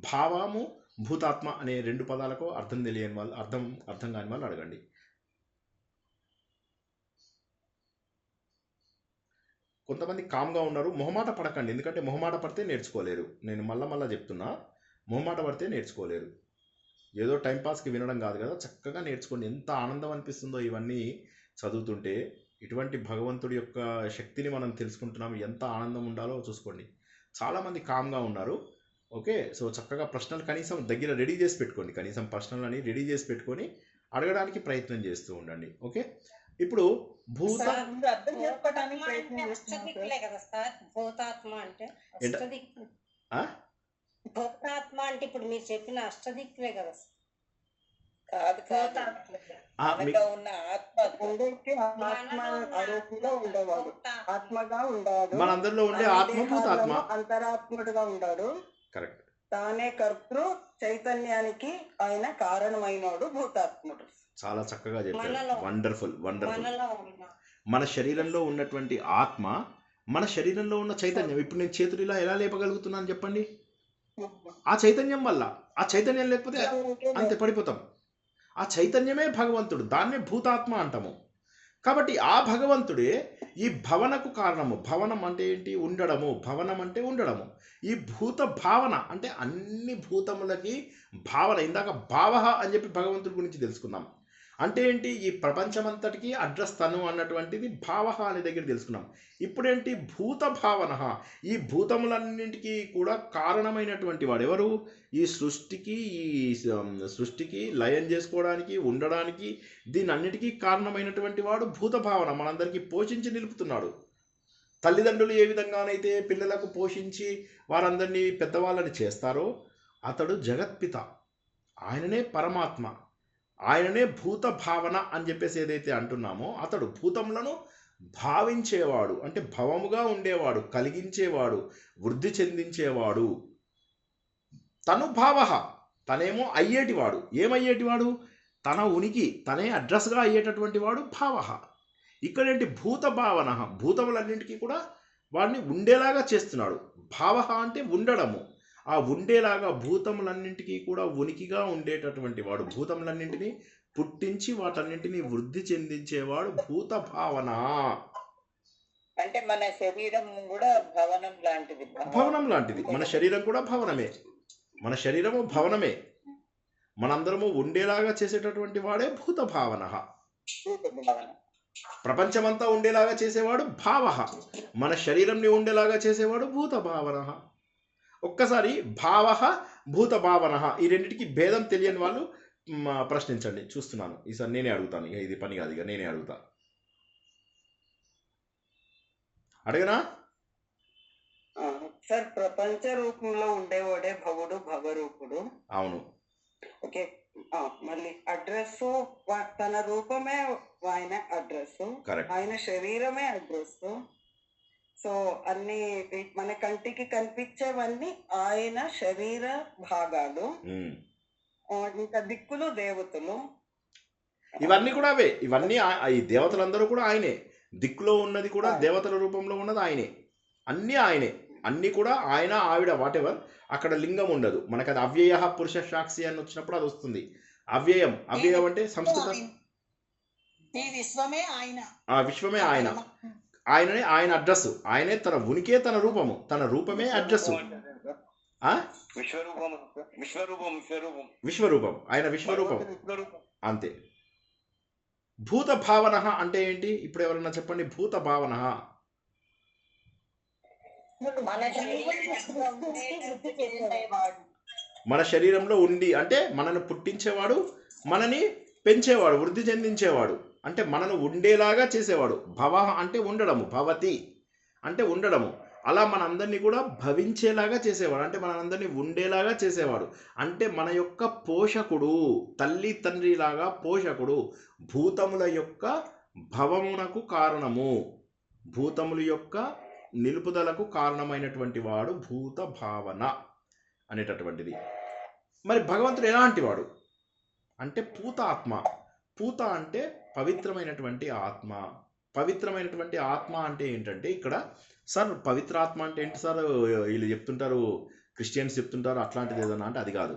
భావము, భూతాత్మ అనే 2 పదాలకు అర్థం తెలియని వాళ్ళు, అర్థం కాని వాళ్ళు అడగండి. కొంతమంది కామ్గా ఉన్నారు. మొహమాట పడకండి, ఎందుకంటే మొహమాట పడితే నేర్చుకోలేరు. నేను మళ్ళా చెప్తున్నా, మొహమాట పడితే నేర్చుకోలేరు. ఏదో టైంపాస్కి వినడం కాదు కదా, చక్కగా నేర్చుకోండి. ఎంత ఆనందం అనిపిస్తుందో ఇవన్నీ చదువుతుంటే. ఇటువంటి భగవంతుడి యొక్క శక్తిని మనం తెలుసుకుంటున్నాము, ఎంత ఆనందం ఉండాలో చూసుకోండి. చాలామంది కామ్గా ఉన్నారు. ఓకే, సో చక్కగా ప్రశ్నలు కనీసం దగ్గర రెడీ చేసి పెట్టుకోండి. కనీసం ప్రశ్నలని రెడీ చేసి పెట్టుకొని అడగడానికి ప్రయత్నం చేస్తూ ఉండండి. ఓకే, ఇప్పుడు భూత సార్, అర్థం చేసుకోవడానికి ప్రయత్నం చేస్తున్నాం సార్. అష్టదిక్కులే కదా సార్ భూతాత్మ అంటే? ఏంట? అష్టదిక్కు ఆ? భూతాత్మ అంటే ఇప్పుడు మీరు చెప్పిన అష్టదిక్కులే కదా సార్. కాదు కాదు, భూతాత్మ మనలో ఉన్న ఆత్మ ఉండేటి ఆత్మ అరూపంగా ఉండేవాడు, ఆత్మగా ఉండాడు. మనందరిలో ఉండే ఆత్మ భూతాత్మ. అంతరాత్ముడుగా ఉండాడు. కరెక్ట్. తానే కర్తృ చైతన్యానికి ఆయన కారణమైనోడు భూతాత్ముడు. చాలా చక్కగా చెప్పారు. మనలో. Wonderful wonderful. మనలో ఉన్న మన శరీరంలో ఉన్నటువంటి ఆత్మ, మన శరీరంలో ఉన్న చైతన్యం. ఇప్పుడు నేను చేతులు ఇలా ఎలా లేపగలుగుతున్నాను చెప్పండి? ఆ చైతన్యం వల్ల. ఆ చైతన్యం లేకపోతే అంతే పడిపోతాం. ఆ చైతన్యమే భగవంతుడు, దాన్నే భూతాత్మ అంటాము. కాబట్టి ఆ భగవంతుడే ఈ భవనకు కారణము. భవనం అంటే ఏంటి? ఉండడము. భవనం అంటే ఉండడము. ఈ భూత భావన అంటే అన్ని భూతములకి భావన. ఇందాక భావ అని చెప్పి భగవంతుడి గురించి తెలుసుకున్నాం. అంటే ఏంటి? ఈ ప్రపంచమంతటికి అడ్రస్ తను అన్నటువంటిది భావ అనే దగ్గర తెలుసుకున్నాం. ఇప్పుడేంటి? భూత భావన. ఈ భూతములన్నింటికి కూడా కారణమైనటువంటి వాడు ఎవరు? ఈ సృష్టికి లయం చేసుకోవడానికి, ఉండడానికి, దీని అన్నిటికీ కారణమైనటువంటి వాడు భూత భావన. మనందరికీ పోషించి నిలుపుతున్నాడు. తల్లిదండ్రులు ఏ విధంగానైతే పిల్లలకు పోషించి వారందరినీ పెద్దవాళ్ళని చేస్తారో, అతడు జగత్పిత, ఆయననే పరమాత్మ, ఆయననే భూత భావన అని చెప్పేసి ఏదైతే అంటున్నామో, అతడు భూతములను భావించేవాడు, అంటే భవముగా ఉండేవాడు, కలిగించేవాడు, వృద్ధి చెందించేవాడు. తను భావ, తనేమో అయ్యేటివాడు. ఏమయ్యేటివాడు? తన ఉనికి, తనే అడ్రస్గా అయ్యేటటువంటి వాడు భావ. ఇక్కడేంటి? భూత భావన. భూతములన్నింటికీ కూడా వాడిని ఉండేలాగా చేస్తున్నాడు. భావ అంటే ఉండడము. ఆ ఉండేలాగా భూతములన్నింటికీ కూడా ఉనికిగా ఉండేటటువంటి వాడు. భూతములన్నింటినీ పుట్టించి వాటన్నింటినీ వృద్ధి చెందించేవాడు భూత భావన. అంటే మన శరీరం కూడా భవనం లాంటిది. భవనం లాంటిది. మన శరీరం కూడా భవనమే. మన శరీరము భవనమే. మనందరము ఉండేలాగా చేసేటటువంటి వాడే భూత భావన. ప్రపంచమంతా ఉండేలాగా చేసేవాడు భావ. మన శరీరంని ఉండేలాగా చేసేవాడు భూత భావన. ఒక్కసారి భావ, భూత భావన, ఈ రెండింటికి భేదం తెలియని వాళ్ళు ప్రశ్నించండి. చూస్తున్నాను. ఈసారి నేనే అడుగుతాను. ఇక ఇది పని కాదు, ఇక నేనే అడుగుతా. అడగనా? సార్, ప్రపంచ రూపంలో ఉండేవాడే భవుడు, భవరూపుడు. అవును. ఓకే, మళ్ళీ అడ్రస్ తన రూపమే ఆయన అడ్రస్, కరెక్ట్. ఆయన శరీరమే అడ్రస్. సో అన్ని మన కంటికి కనిపించేవన్నీ ఆయన శరీర భాగాలు. ఇంకా దిక్కులు దేవతలు, ఇవన్నీ కూడా అవే. ఇవన్నీ ఈ దేవతలందరూ కూడా ఆయనే. దిక్కులో ఉన్నది కూడా దేవతల రూపంలో ఉన్నది ఆయనే. అన్నీ ఆయనే. అన్నీ కూడా ఆయన, ఆవిడ, వాటెవర్. అక్కడ లింగం ఉండదు. మనకు అది అవ్యయ పురుష సాక్షి అని వచ్చినప్పుడు అది వస్తుంది. అవ్యయం. అవ్యయం అంటే సంస్కృత. విశ్వమే ఆయన. విశ్వమే ఆయన. ఆయననే, ఆయన అడ్రస్. ఆయనే, తన ఉనికే తన రూపము. తన రూపమే అడ్రస్. విశ్వరూపం. ఆయన విశ్వరూపం. అంతే. భూత భావన అంటే ఏంటి? ఇప్పుడు ఎవరన్నా చెప్పండి. భూత భావన మన శరీరంలో ఉండి, అంటే మనను పుట్టించేవాడు, మనని పెంచేవాడు, వృద్ధి చెందించేవాడు, అంటే మనను ఉండేలాగా చేసేవాడు. భవ అంటే ఉండడము, భవతి అంటే ఉండడము. అలా మనందరినీ కూడా భవించేలాగా చేసేవాడు, అంటే మనందరినీ ఉండేలాగా చేసేవాడు. అంటే మన యొక్క పోషకుడు, తల్లి తండ్రిలాగా పోషకుడు. భూతముల యొక్క భవమునకు కారణము, భూతముల యొక్క నిలుపుదలకు కారణమైనటువంటి వాడు భూత భావన అనేటటువంటిది. మరి భగవంతుడు ఎలాంటి వాడు అంటే పూతాత్మ. పూత అంటే పవిత్రమైనటువంటి ఆత్మ. పవిత్రమైనటువంటి ఆత్మ అంటే ఏంటంటే, ఇక్కడ సార్ పవిత్రాత్మ అంటే ఏంటి సార్ వీళ్ళు చెప్తుంటారు, క్రిస్టియన్స్ చెప్తుంటారు అట్లాంటిది ఏదన్నా అంటే అది కాదు.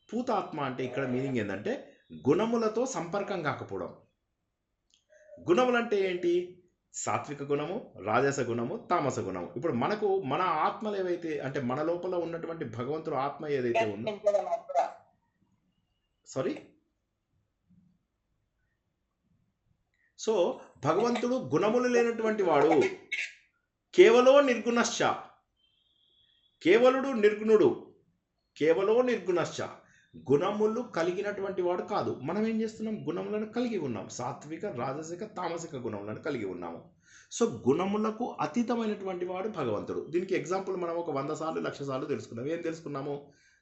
పూతాత్మ అంటే ఇక్కడ మీనింగ్ ఏంటంటే గుణములతో సంపర్కం కాకపోవడం. గుణములు అంటే ఏంటి? సాత్విక గుణము, రాజస గుణము, తామస గుణము. ఇప్పుడు మనకు మన ఆత్మలు ఏవైతే, అంటే మన లోపల ఉన్నటువంటి భగవంతుడు ఆత్మ ఏదైతే ఉందో, సారీ. సో భగవంతుడు గుణములు లేనటువంటి వాడు. కేవలో నిర్గుణశ్చ, కేవలుడు నిర్గుణుడు, కేవలో నిర్గుణశ్చ, గుణములు కలిగినటువంటి వాడు కాదు. మనం ఏం చేస్తున్నాం? గుణములను కలిగి ఉన్నాం. సాత్విక, రాజసిక, తామసిక గుణములను కలిగి ఉన్నాము. సో గుణములకు అతీతమైనటువంటి వాడు భగవంతుడు. దీనికి ఎగ్జాంపుల్ మనం ఒక 100 సార్లు 1,00,000 సార్లు తెలుసుకున్నాం. ఏం తెలుసుకున్నాము?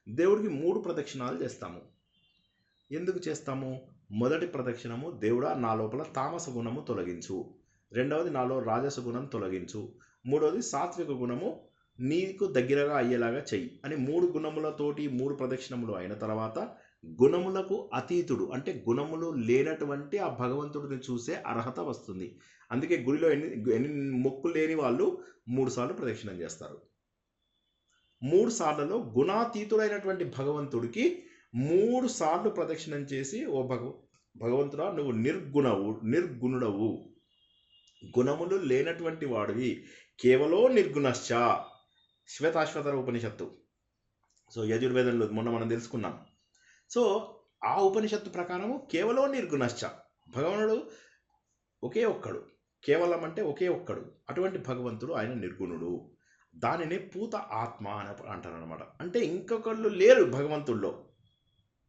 దేవుడికి 3 ప్రదక్షిణాలు చేస్తాము. ఎందుకు చేస్తాము? మొదటి ప్రదక్షిణము, దేవుడా నా లోపల తామస గుణము తొలగించు. రెండవది, నాలో రాజస గుణం తొలగించు. మూడవది, సాత్విక గుణము నీకు దగ్గరగా అయ్యేలాగా చెయ్యి అని 3 గుణములతోటి 3 ప్రదక్షిణములు అయిన తర్వాత గుణములకు అతీతుడు అంటే గుణములు లేనటువంటి ఆ భగవంతుడిని చూసే అర్హత వస్తుంది. అందుకే గుడిలో ఎన్ని మొక్కులు లేని వాళ్ళు 3 సార్లు ప్రదక్షిణం చేస్తారు. 3 సార్లలో గుణాతీతుడైనటువంటి భగవంతుడికి 3 సార్లు ప్రదక్షిణం చేసి, ఓ భగవంతుడా నువ్వు నిర్గుణుడవు, గుణములు లేనటువంటి వాడివి, కేవలో నిర్గుణశ్చ. శ్వేతాశ్వతర ఉపనిషత్తు. సో యజుర్వేదంలో మొన్న మనం తెలుసుకున్నాం. సో ఆ ఉపనిషత్తు ప్రకారము కేవలో నిర్గుణశ్చ, భగవానుడు ఒకే ఒక్కడు, కేవలం అంటే ఒకే ఒక్కడు. అటువంటి భగవంతుడు ఆయన నిర్గుణుడు. దానినే పూత ఆత్మ అని అంటారనమాట. అంటే ఇంకొకళ్ళు లేరు భగవంతుల్లో.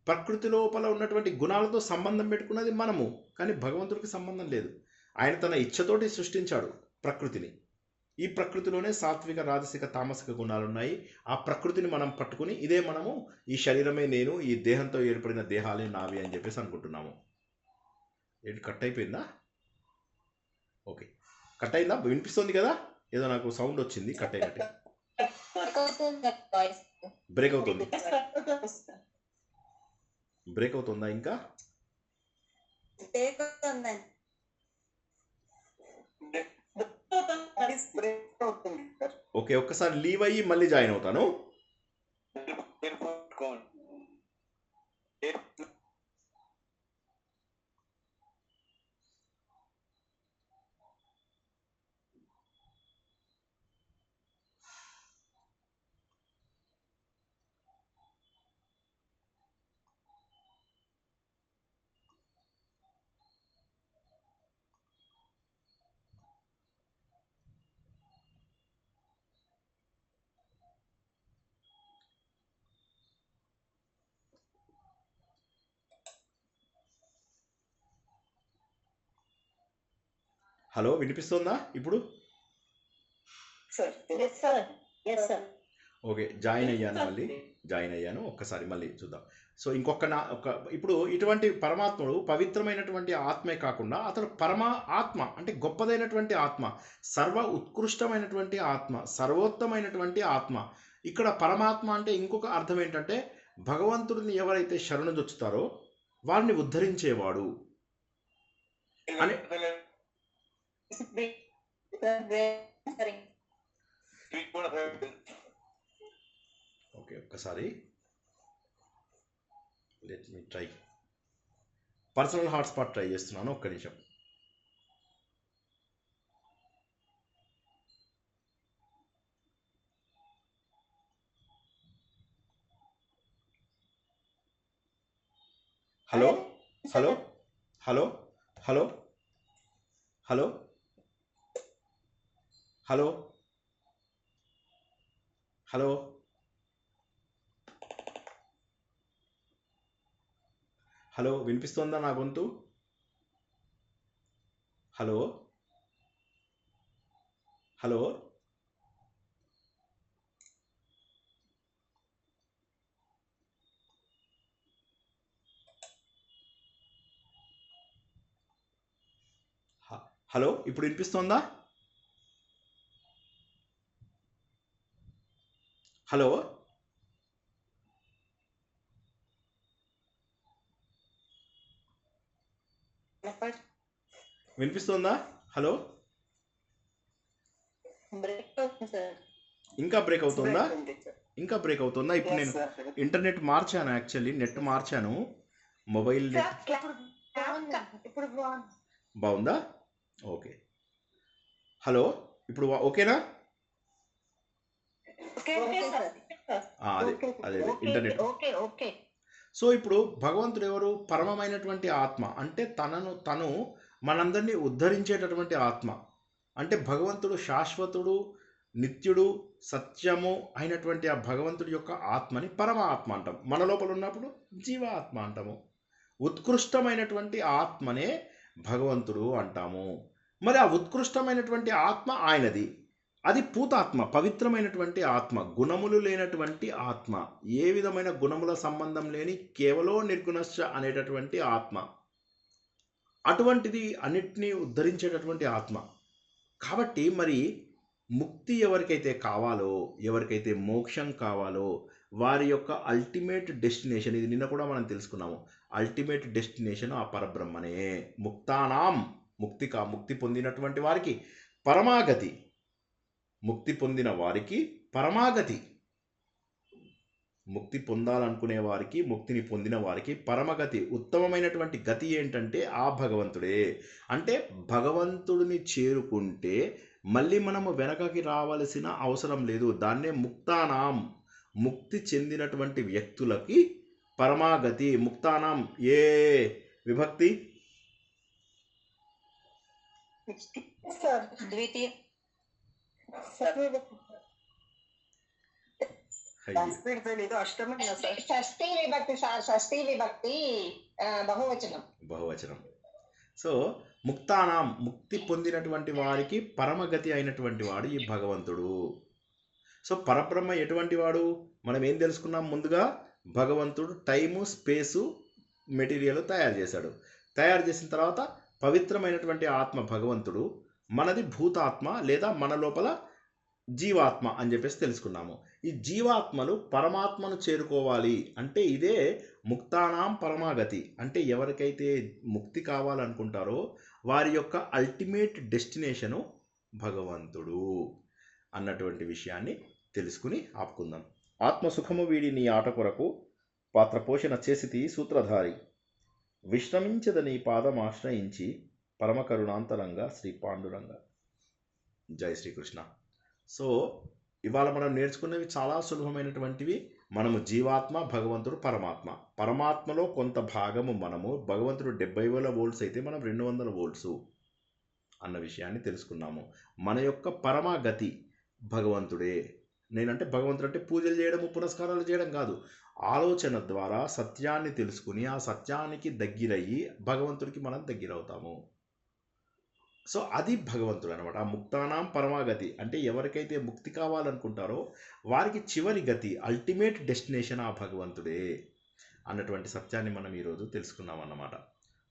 ప్రకృతి లోపల ఉన్నటువంటి గుణాలతో సంబంధం పెట్టుకున్నది మనము, కానీ భగవంతుడికి సంబంధం లేదు. ఆయన తన ఇచ్ఛతోటి సృష్టించాడు ప్రకృతిని. ఈ ప్రకృతిలోనే సాత్విక, రాజసిక, తామసిక గుణాలు ఉన్నాయి. ఆ ప్రకృతిని మనం పట్టుకుని ఇదే మనము, ఈ శరీరమే నేను, ఈ దేహంతో ఏర్పడిన దేహాలే నావి అని చెప్పేసి అనుకుంటున్నాము. ఏంటి కట్ అయిపోయిందా? ఓకే, కట్ అయిందా? వినిపిస్తుంది కదా? ఏదో నాకు సౌండ్ వచ్చింది కట్ అయినట్టు. బ్రేక్ అవుతుంది. బ్రేక్ అవుతుందా? ఇంకా ఓకే, ఒక్కసారి లీవ్ అయ్యి మళ్ళీ జాయిన్ అవుతాను. హలో, వినిపిస్తుందా ఇప్పుడు? ఓకే, జాయిన్ అయ్యాను, మళ్ళీ జాయిన్ అయ్యాను. ఒక్కసారి మళ్ళీ చూద్దాం. సో ఇప్పుడు ఇటువంటి పరమాత్ముడు పవిత్రమైనటువంటి ఆత్మే కాకుండా అతడు పరమా ఆత్మ అంటే గొప్పదైనటువంటి ఆత్మ, సర్వ ఉత్కృష్టమైనటువంటి ఆత్మ, సర్వోత్తమైనటువంటి ఆత్మ. ఇక్కడ పరమాత్మ అంటే ఇంకొక అర్థం ఏంటంటే భగవంతుడిని ఎవరైతే శరణుజొచ్చుతారో వారిని ఉద్ధరించేవాడు అని. ఓకే, ఒక్కసారి let me try. Personal hotspot try చేస్తున్నాను, ఒక్క నిమిషం. Hello hello hello hello hello hello hello hello, వినిపిస్తుందా నా గొంతు? హలో హలో హలో, ఇప్పుడు వినిపిస్తుందా? హలో వినిపిస్తుందా? హలో, ఇంకా బ్రేక్ అవుతుందా? ఇంకా బ్రేక్ అవుతుందా? ఇప్పుడు నేను ఇంటర్నెట్ మార్చాను, యాక్చువల్లీ నెట్ మార్చాను, మొబైల్ నెట్. బాగుందా? ఓకే. హలో, ఇప్పుడు ఓకేనా? అదే ఇంటర్నెట్. సో ఇప్పుడు భగవంతుడు ఎవరు? పరమమైనటువంటి ఆత్మ. అంటే తను మనందరినీ ఉద్ధరించేటటువంటి ఆత్మ. అంటే భగవంతుడు శాశ్వతుడు, నిత్యుడు, సత్యము అయినటువంటి ఆ భగవంతుడి యొక్క ఆత్మని పరమాత్మ అంటాం. మన లోపల ఉన్నప్పుడు జీవాత్మ అంటాము. ఉత్కృష్టమైనటువంటి ఆత్మనే భగవంతుడు అంటాము. మరి ఆ ఉత్కృష్టమైనటువంటి ఆత్మ ఆయనది. అది పూతాత్మ, పవిత్రమైనటువంటి ఆత్మ, గుణములు లేనటువంటి ఆత్మ, ఏ విధమైన గుణముల సంబంధం లేని కేవలం నిర్గుణశ్చ అనేటటువంటి ఆత్మ. అటువంటిది అన్నిటినీ ఉద్ధరించేటటువంటి ఆత్మ. కాబట్టి మరి ముక్తి ఎవరికైతే కావాలో, ఎవరికైతే మోక్షం కావాలో, వారి యొక్క అల్టిమేట్ డెస్టినేషన్, ఇది నిన్న కూడా మనం తెలుసుకున్నాము, అల్టిమేట్ డెస్టినేషన్ ఆ పరబ్రహ్మనే. ముక్తానాం, ముక్తి పొందినటువంటి వారికి పరమాగతి, ముక్తి పొందిన వారికి పరమాగతి, ముక్తి పొందాలనుకునే వారికి, ముక్తిని పొందిన వారికి పరమగతి, ఉత్తమమైనటువంటి గతి ఏంటంటే ఆ భగవంతుడే. అంటే భగవంతుడిని చేరుకుంటే మళ్ళీ మనము వెనకకి రావాల్సిన అవసరం లేదు. దాన్నే ముక్తానాం, ముక్తి చెందినటువంటి వ్యక్తులకి పరమాగతి. ముక్తానాం ఏ విభక్తి? సార్ ద్వితీయ సంస్కృత తెలీదు, అష్టమి సార్. షష్ఠీ విభక్తి సార్, షష్ఠీ విభక్తి బహువచనం. బహువచనం. సో ముక్తానాం, ముక్తి పొందినటువంటి వారికి పరమగతి అయినటువంటి వాడు ఈ భగవంతుడు. సో పరబ్రహ్మ ఎటువంటి వాడు? మనం ఏం తెలుసుకున్నాం? ముందుగా భగవంతుడు టైము, స్పేసు, మెటీరియల్ తయారు చేశాడు. తయారు చేసిన తర్వాత పవిత్రమైనటువంటి ఆత్మ భగవంతుడు, మనది భూతాత్మ లేదా మన లోపల జీవాత్మ అని చెప్పేసి తెలుసుకున్నాము. ఈ జీవాత్మలు పరమాత్మను చేరుకోవాలి అంటే ఇదే ముక్తానాం పరమాగతి. అంటే ఎవరికైతే ముక్తి కావాలనుకుంటారో వారి యొక్క అల్టిమేట్ డెస్టినేషను భగవంతుడు అన్నటువంటి విషయాన్ని తెలుసుకుని ఆపుకుందాం. ఆత్మసుఖము వీడి నీ ఆట కొరకు పాత్ర పోషణ చేసితి సూత్రధారి, విశ్రమించద నీ పాదం ఆశ్రయించి పరమకరుణాంతరంగా శ్రీ పాండురంగ. జై శ్రీకృష్ణ. సో ఇవాళ మనం నేర్చుకున్నవి చాలా సులభమైనటువంటివి. మనము జీవాత్మ, భగవంతుడు పరమాత్మ. పరమాత్మలో కొంత భాగము మనము, భగవంతుడు 70,000 వోల్ట్స్ అయితే మనం 200 వోల్ట్సు అన్న విషయాన్ని తెలుసుకున్నాము. మన యొక్క పరమగతి భగవంతుడే. నేనంటే భగవంతుడు అంటే పూజలు చేయడము, పురస్కారాలు చేయడం కాదు, ఆలోచన ద్వారా సత్యాన్ని తెలుసుకుని ఆ సత్యానికి దగ్గరయ్యి భగవంతుడికి మనం దగ్గరవుతాము. సో అది భగవంతుడు అనమాట. ఆ ముక్తానాం పరమాగతి అంటే ఎవరికైతే ముక్తి కావాలనుకుంటారో వారికి చివరి గతి, అల్టిమేట్ డెస్టినేషన్ ఆ భగవంతుడే అన్నటువంటి సత్యాన్ని మనం ఈరోజు తెలుసుకున్నాం అన్నమాట.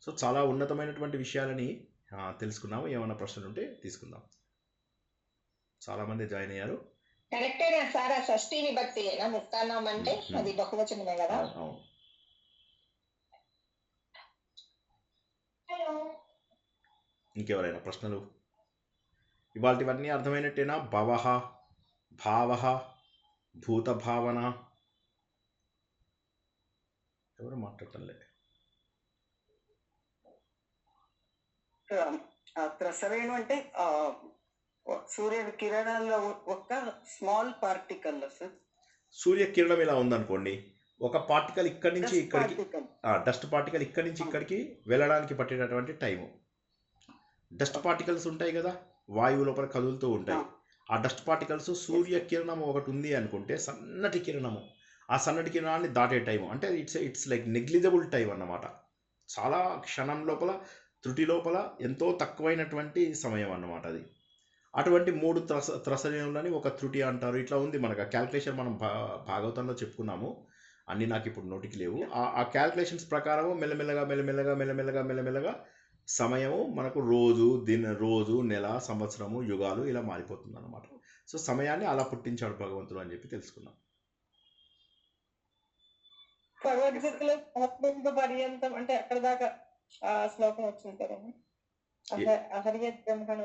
సో చాలా ఉన్నతమైనటువంటి విషయాలని తెలుసుకున్నాము. ఏమైనా ప్రశ్నలు ఉంటే తీసుకుందాం. చాలామంది జాయిన్ అయ్యారు. కరెక్టేనా సార్? ఆ షష్ఠీ విభక్తి ముక్తానాం అంటే అది బహువచనమే కదా? అవును. ఇంకెవరైనా ప్రశ్నలు? ఇవాళవన్నీ అర్థమైనట్టేనా? భవః, భావః, భూత భావన. ఎవరు మాట్లాడటంలే. త్రసరేణు అంటే సూర్య కిరణాల్లో ఒక స్మాల్ పార్టికల్ సార్. సూర్యకిరణం ఇలా ఉందనుకోండి, ఒక పార్టికల్ ఇక్కడి నుంచి ఇక్కడికి, డస్ట్ పార్టికల్ ఇక్కడి నుంచి ఇక్కడికి వెళ్ళడానికి పట్టేటటువంటి టైము. డస్ట్ పార్టికల్స్ ఉంటాయి కదా, వాయువు లోపల కదులుతూ ఉంటాయి. ఆ డస్ట్ పార్టికల్స్ సూర్యకిరణం ఒకటి ఉంది అనుకుంటే, సన్నటి కిరణము, ఆ సన్నటి కిరణాన్ని దాటే టైము అంటే ఇట్స్ లైక్ నెగ్లిజబుల్ టైం అన్నమాట. చాలా క్షణం లోపల, త్రుటి లోపల ఎంతో తక్కువైనటువంటి సమయం అన్నమాట అది. అటువంటి 3 త్రసరేణులని ఒక త్రుటి అంటారు. ఇట్లా ఉంది మనకు ఆ క్యాల్కులేషన్. మనం భాగవతంలో చెప్పుకున్నాము, అన్నీ నాకు ఇప్పుడు నోటికి లేవు. ఆ క్యాల్కులేషన్స్ ప్రకారము మెల్లమెల్లగా సమయము మనకు రోజు, నెల, సంవత్సరము, యుగాలు ఇలా మారిపోతుంది అన్నమాట. సో సమయాన్ని అలా పుట్టించాడు భగవంతుడు అని చెప్పి తెలుసుకున్నాం. భగవద్గీతలో సహస్ర పర్యంతం అంటే ఎక్కడ దాకా ఆ శ్లోకం వచ్చింది కదండి. అహర్యబ్రహ్మణ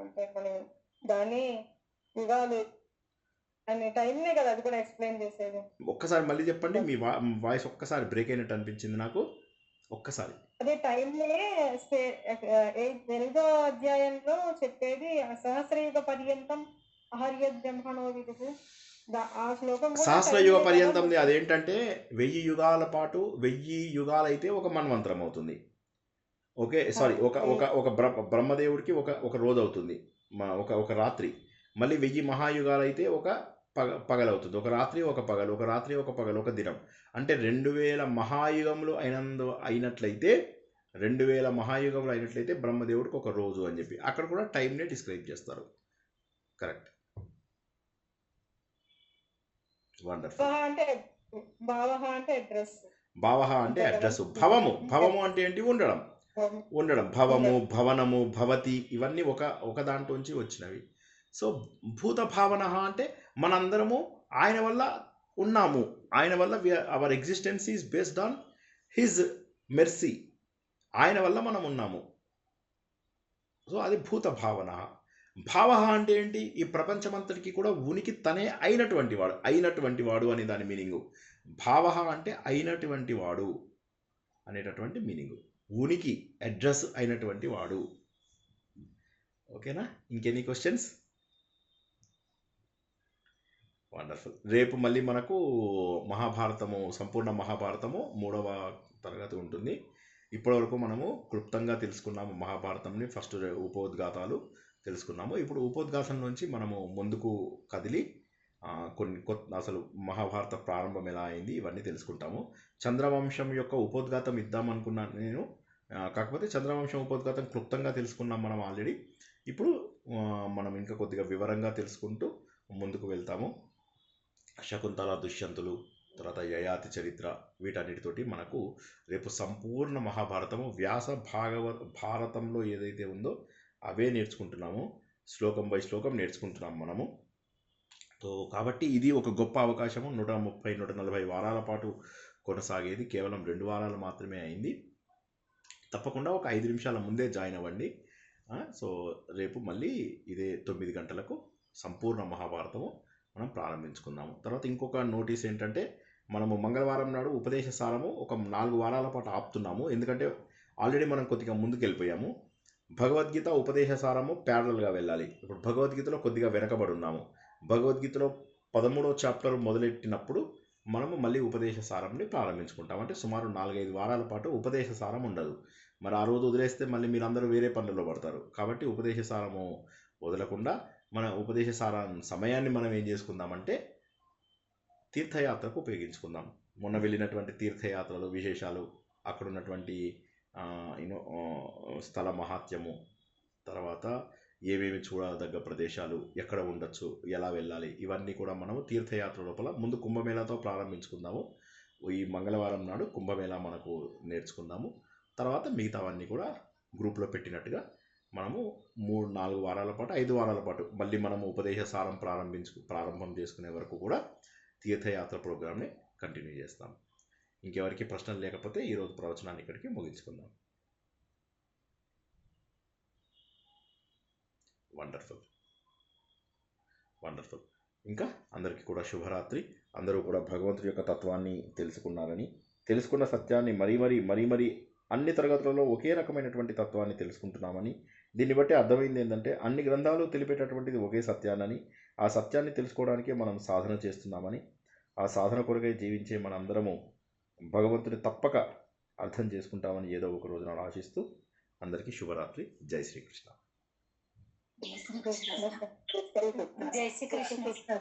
అంటే మనం దాని యుగాలు అనే టైంనే కదా అది కూడా ఎక్స్ప్లెయిన్ చేసేది. ఒక్కసారి మళ్ళీ చెప్పండి. మీ వాయిస్ ఒక్కసారి బ్రేక్ అయినట్టు అనిపించింది నాకు. ఒక్కసారి అదే టైంనే 8వ అధ్యాయంలో చెప్పేది సహస్రయుగ పర్యంతం అహర్య బ్రహ్మణో విదుః ఆ శ్లోకం కూడా సహస్రయుగ time పర్యంతంది కదా. అదేంటంటే 1000 యుగాల పాటు 1000 యుగాలైతే ఒక మన్వంతరం అవుతుంది. ఓకే సారీ, ఒక ఒక ఒక బ్రహ్మదేవుడికి ఒక రోజు అవుతుంది, ఒక రాత్రి. మళ్ళీ 1000 మహాయుగాలైతే ఒక పగలవుతుంది. ఒక రాత్రి ఒక పగలు, ఒక రాత్రి ఒక పగలు, ఒక దినం. అంటే 2000 మహాయుగములు అయినట్లయితే 2000 మహాయుగములు అయినట్లయితే బ్రహ్మదేవుడికి ఒక రోజు అని చెప్పి అక్కడ కూడా టైంనే డిస్క్రైబ్ చేస్తారు. Correct, wonderful. భావ అంటే భావహ అంటే అడ్రస్, భావహ అంటే అడ్రస్. భవము అంటే ఏంటి? ఉండడం. భవము, భవనము, భవతి ఇవన్నీ ఒక దాంట్లోంచి వచ్చినవి. సో భూత భావన అంటే మనందరము ఆయన వల్ల ఉన్నాము, ఆయన వల్ల hour existence is based on his mercy, ఆయన వల్ల మనం ఉన్నాము. సో అది భూత భావన. భావ అంటే ఏంటి? ఈ ప్రపంచమంతటికి కూడా ఉనికి తనే అయినటువంటి వాడు అనే దాని మీనింగు. భావ అంటే అయినటువంటి వాడు అనేటటువంటి మీనింగు. ఉనికి, అడ్రస్ అయినటువంటి వాడు. ఓకేనా? ఇంకెన్ని క్వశ్చన్స్? వండర్ఫుల్. రేపు మళ్ళీ మనకు మహాభారతము, సంపూర్ణ మహాభారతము 3వ తరగతి ఉంటుంది. ఇప్పటివరకు మనము క్లుప్తంగా తెలుసుకున్నాము మహాభారతంని. ఫస్ట్ ఉపోద్ఘాతాలు తెలుసుకున్నాము. ఇప్పుడు ఉపోద్ఘాతం నుంచి మనము ముందుకు కదిలి కొన్ని అసలు మహాభారత ప్రారంభం ఎలా అయింది ఇవన్నీ తెలుసుకుంటాము. చంద్రవంశం యొక్క ఉపోద్ఘాతం ఇద్దామనుకున్నాను నేను, కాకపోతే చంద్రవంశం ఉపోద్ఘాతం క్లుప్తంగా తెలుసుకున్నాం మనం ఆల్రెడీ. ఇప్పుడు మనం ఇంకా కొద్దిగా వివరంగా తెలుసుకుంటూ ముందుకు వెళ్తాము. శకుంతల, దుష్యంతులు, తర్వాత యయాతి చరిత్ర, వీటన్నిటితోటి మనకు రేపు సంపూర్ణ మహాభారతము వ్యాస భారతంలో ఏదైతే ఉందో అవే నేర్చుకుంటున్నాము. శ్లోకం బై శ్లోకం నేర్చుకుంటున్నాము మనము. సో కాబట్టి ఇది ఒక గొప్ప అవకాశము. 130-140 వారాల పాటు కొనసాగేది కేవలం 2 వారాలు మాత్రమే అయింది. తప్పకుండా ఒక 5 నిమిషాల ముందే జాయిన్ అవ్వండి. సో రేపు మళ్ళీ ఇదే 9 గంటలకు సంపూర్ణ మహాభారతము మనం ప్రారంభించుకుందాము. తర్వాత ఇంకొక నోటీస్ ఏంటంటే, మనము మంగళవారం నాడు ఉపదేశ సారము ఒక 4 వారాల పాటు ఆపుతున్నాము. ఎందుకంటే ఆల్రెడీ మనం కొద్దిగా ముందుకు వెళ్ళిపోయాము. భగవద్గీత ఉపదేశ సారము ప్యారలల్గా వెళ్ళాలి. ఇప్పుడు భగవద్గీతలో కొద్దిగా వెనకబడి ఉన్నాము. భగవద్గీతలో 13వ చాప్టర్ మొదలెట్టినప్పుడు మనము మళ్ళీ ఉపదేశ సారంని ప్రారంభించుకుంటాం. అంటే సుమారు 4-5 వారాల పాటు ఉపదేశ సారం ఉండదు. మరి ఆ రోజు వదిలేస్తే మళ్ళీ మీరందరూ వేరే పనుల్లో పడతారు. కాబట్టి ఉపదేశ సారము వదలకుండా మన ఉపదేశ సారం సమయాన్ని మనం ఏం చేసుకుందామంటే తీర్థయాత్రకు ఉపయోగించుకుందాం. మొన్న వెళ్ళినటువంటి తీర్థయాత్రలు విశేషాలు, అక్కడ ఉన్నటువంటి స్థల మహాత్యము, తర్వాత ఏమేమి చూడదగ్గ ప్రదేశాలు, ఎక్కడ ఉండొచ్చు, ఎలా వెళ్ళాలి, ఇవన్నీ కూడా మనము తీర్థయాత్ర లోపల ముందు కుంభమేళాతో ప్రారంభించుకుందాము. ఈ మంగళవారం నాడు కుంభమేళా మనకు నేర్చుకుందాము. తర్వాత మిగతావన్నీ కూడా గ్రూప్లో పెట్టినట్టుగా మనము 3-4 వారాల పాటు 5 వారాల పాటు మళ్ళీ మనము ఉపదేశ సారం ప్రారంభం చేసుకునే వరకు కూడా తీర్థయాత్ర ప్రోగ్రామ్ని కంటిన్యూ చేస్తాం. ఇంకెవరికి ప్రశ్నలు లేకపోతే ఈరోజు ప్రవచనాన్ని ఇక్కడికి ముగించుకుందాం. వండర్ఫుల్. ఇంకా అందరికీ కూడా శుభరాత్రి. అందరూ కూడా భగవంతుడి యొక్క తత్వాన్ని తెలుసుకున్నారని, తెలుసుకున్న సత్యాన్ని మరీ అన్ని తరగతులలో ఒకే రకమైనటువంటి తత్వాన్ని తెలుసుకుంటున్నామని, దీన్ని బట్టి అర్థమైంది ఏంటంటే అన్ని గ్రంథాలు తెలిపేటటువంటిది ఒకే సత్యాన్ని, ఆ సత్యాన్ని తెలుసుకోవడానికే మనం సాధన చేస్తున్నామని, ఆ సాధన కొరకై జీవించే మనందరము భగవంతుని తప్పక అర్థం చేసుకుంటామని ఏదో ఒక రోజున ఆశిస్తూ అందరికీ శుభరాత్రి. జై శ్రీకృష్ణ. జై శ్రీకృష్ణ.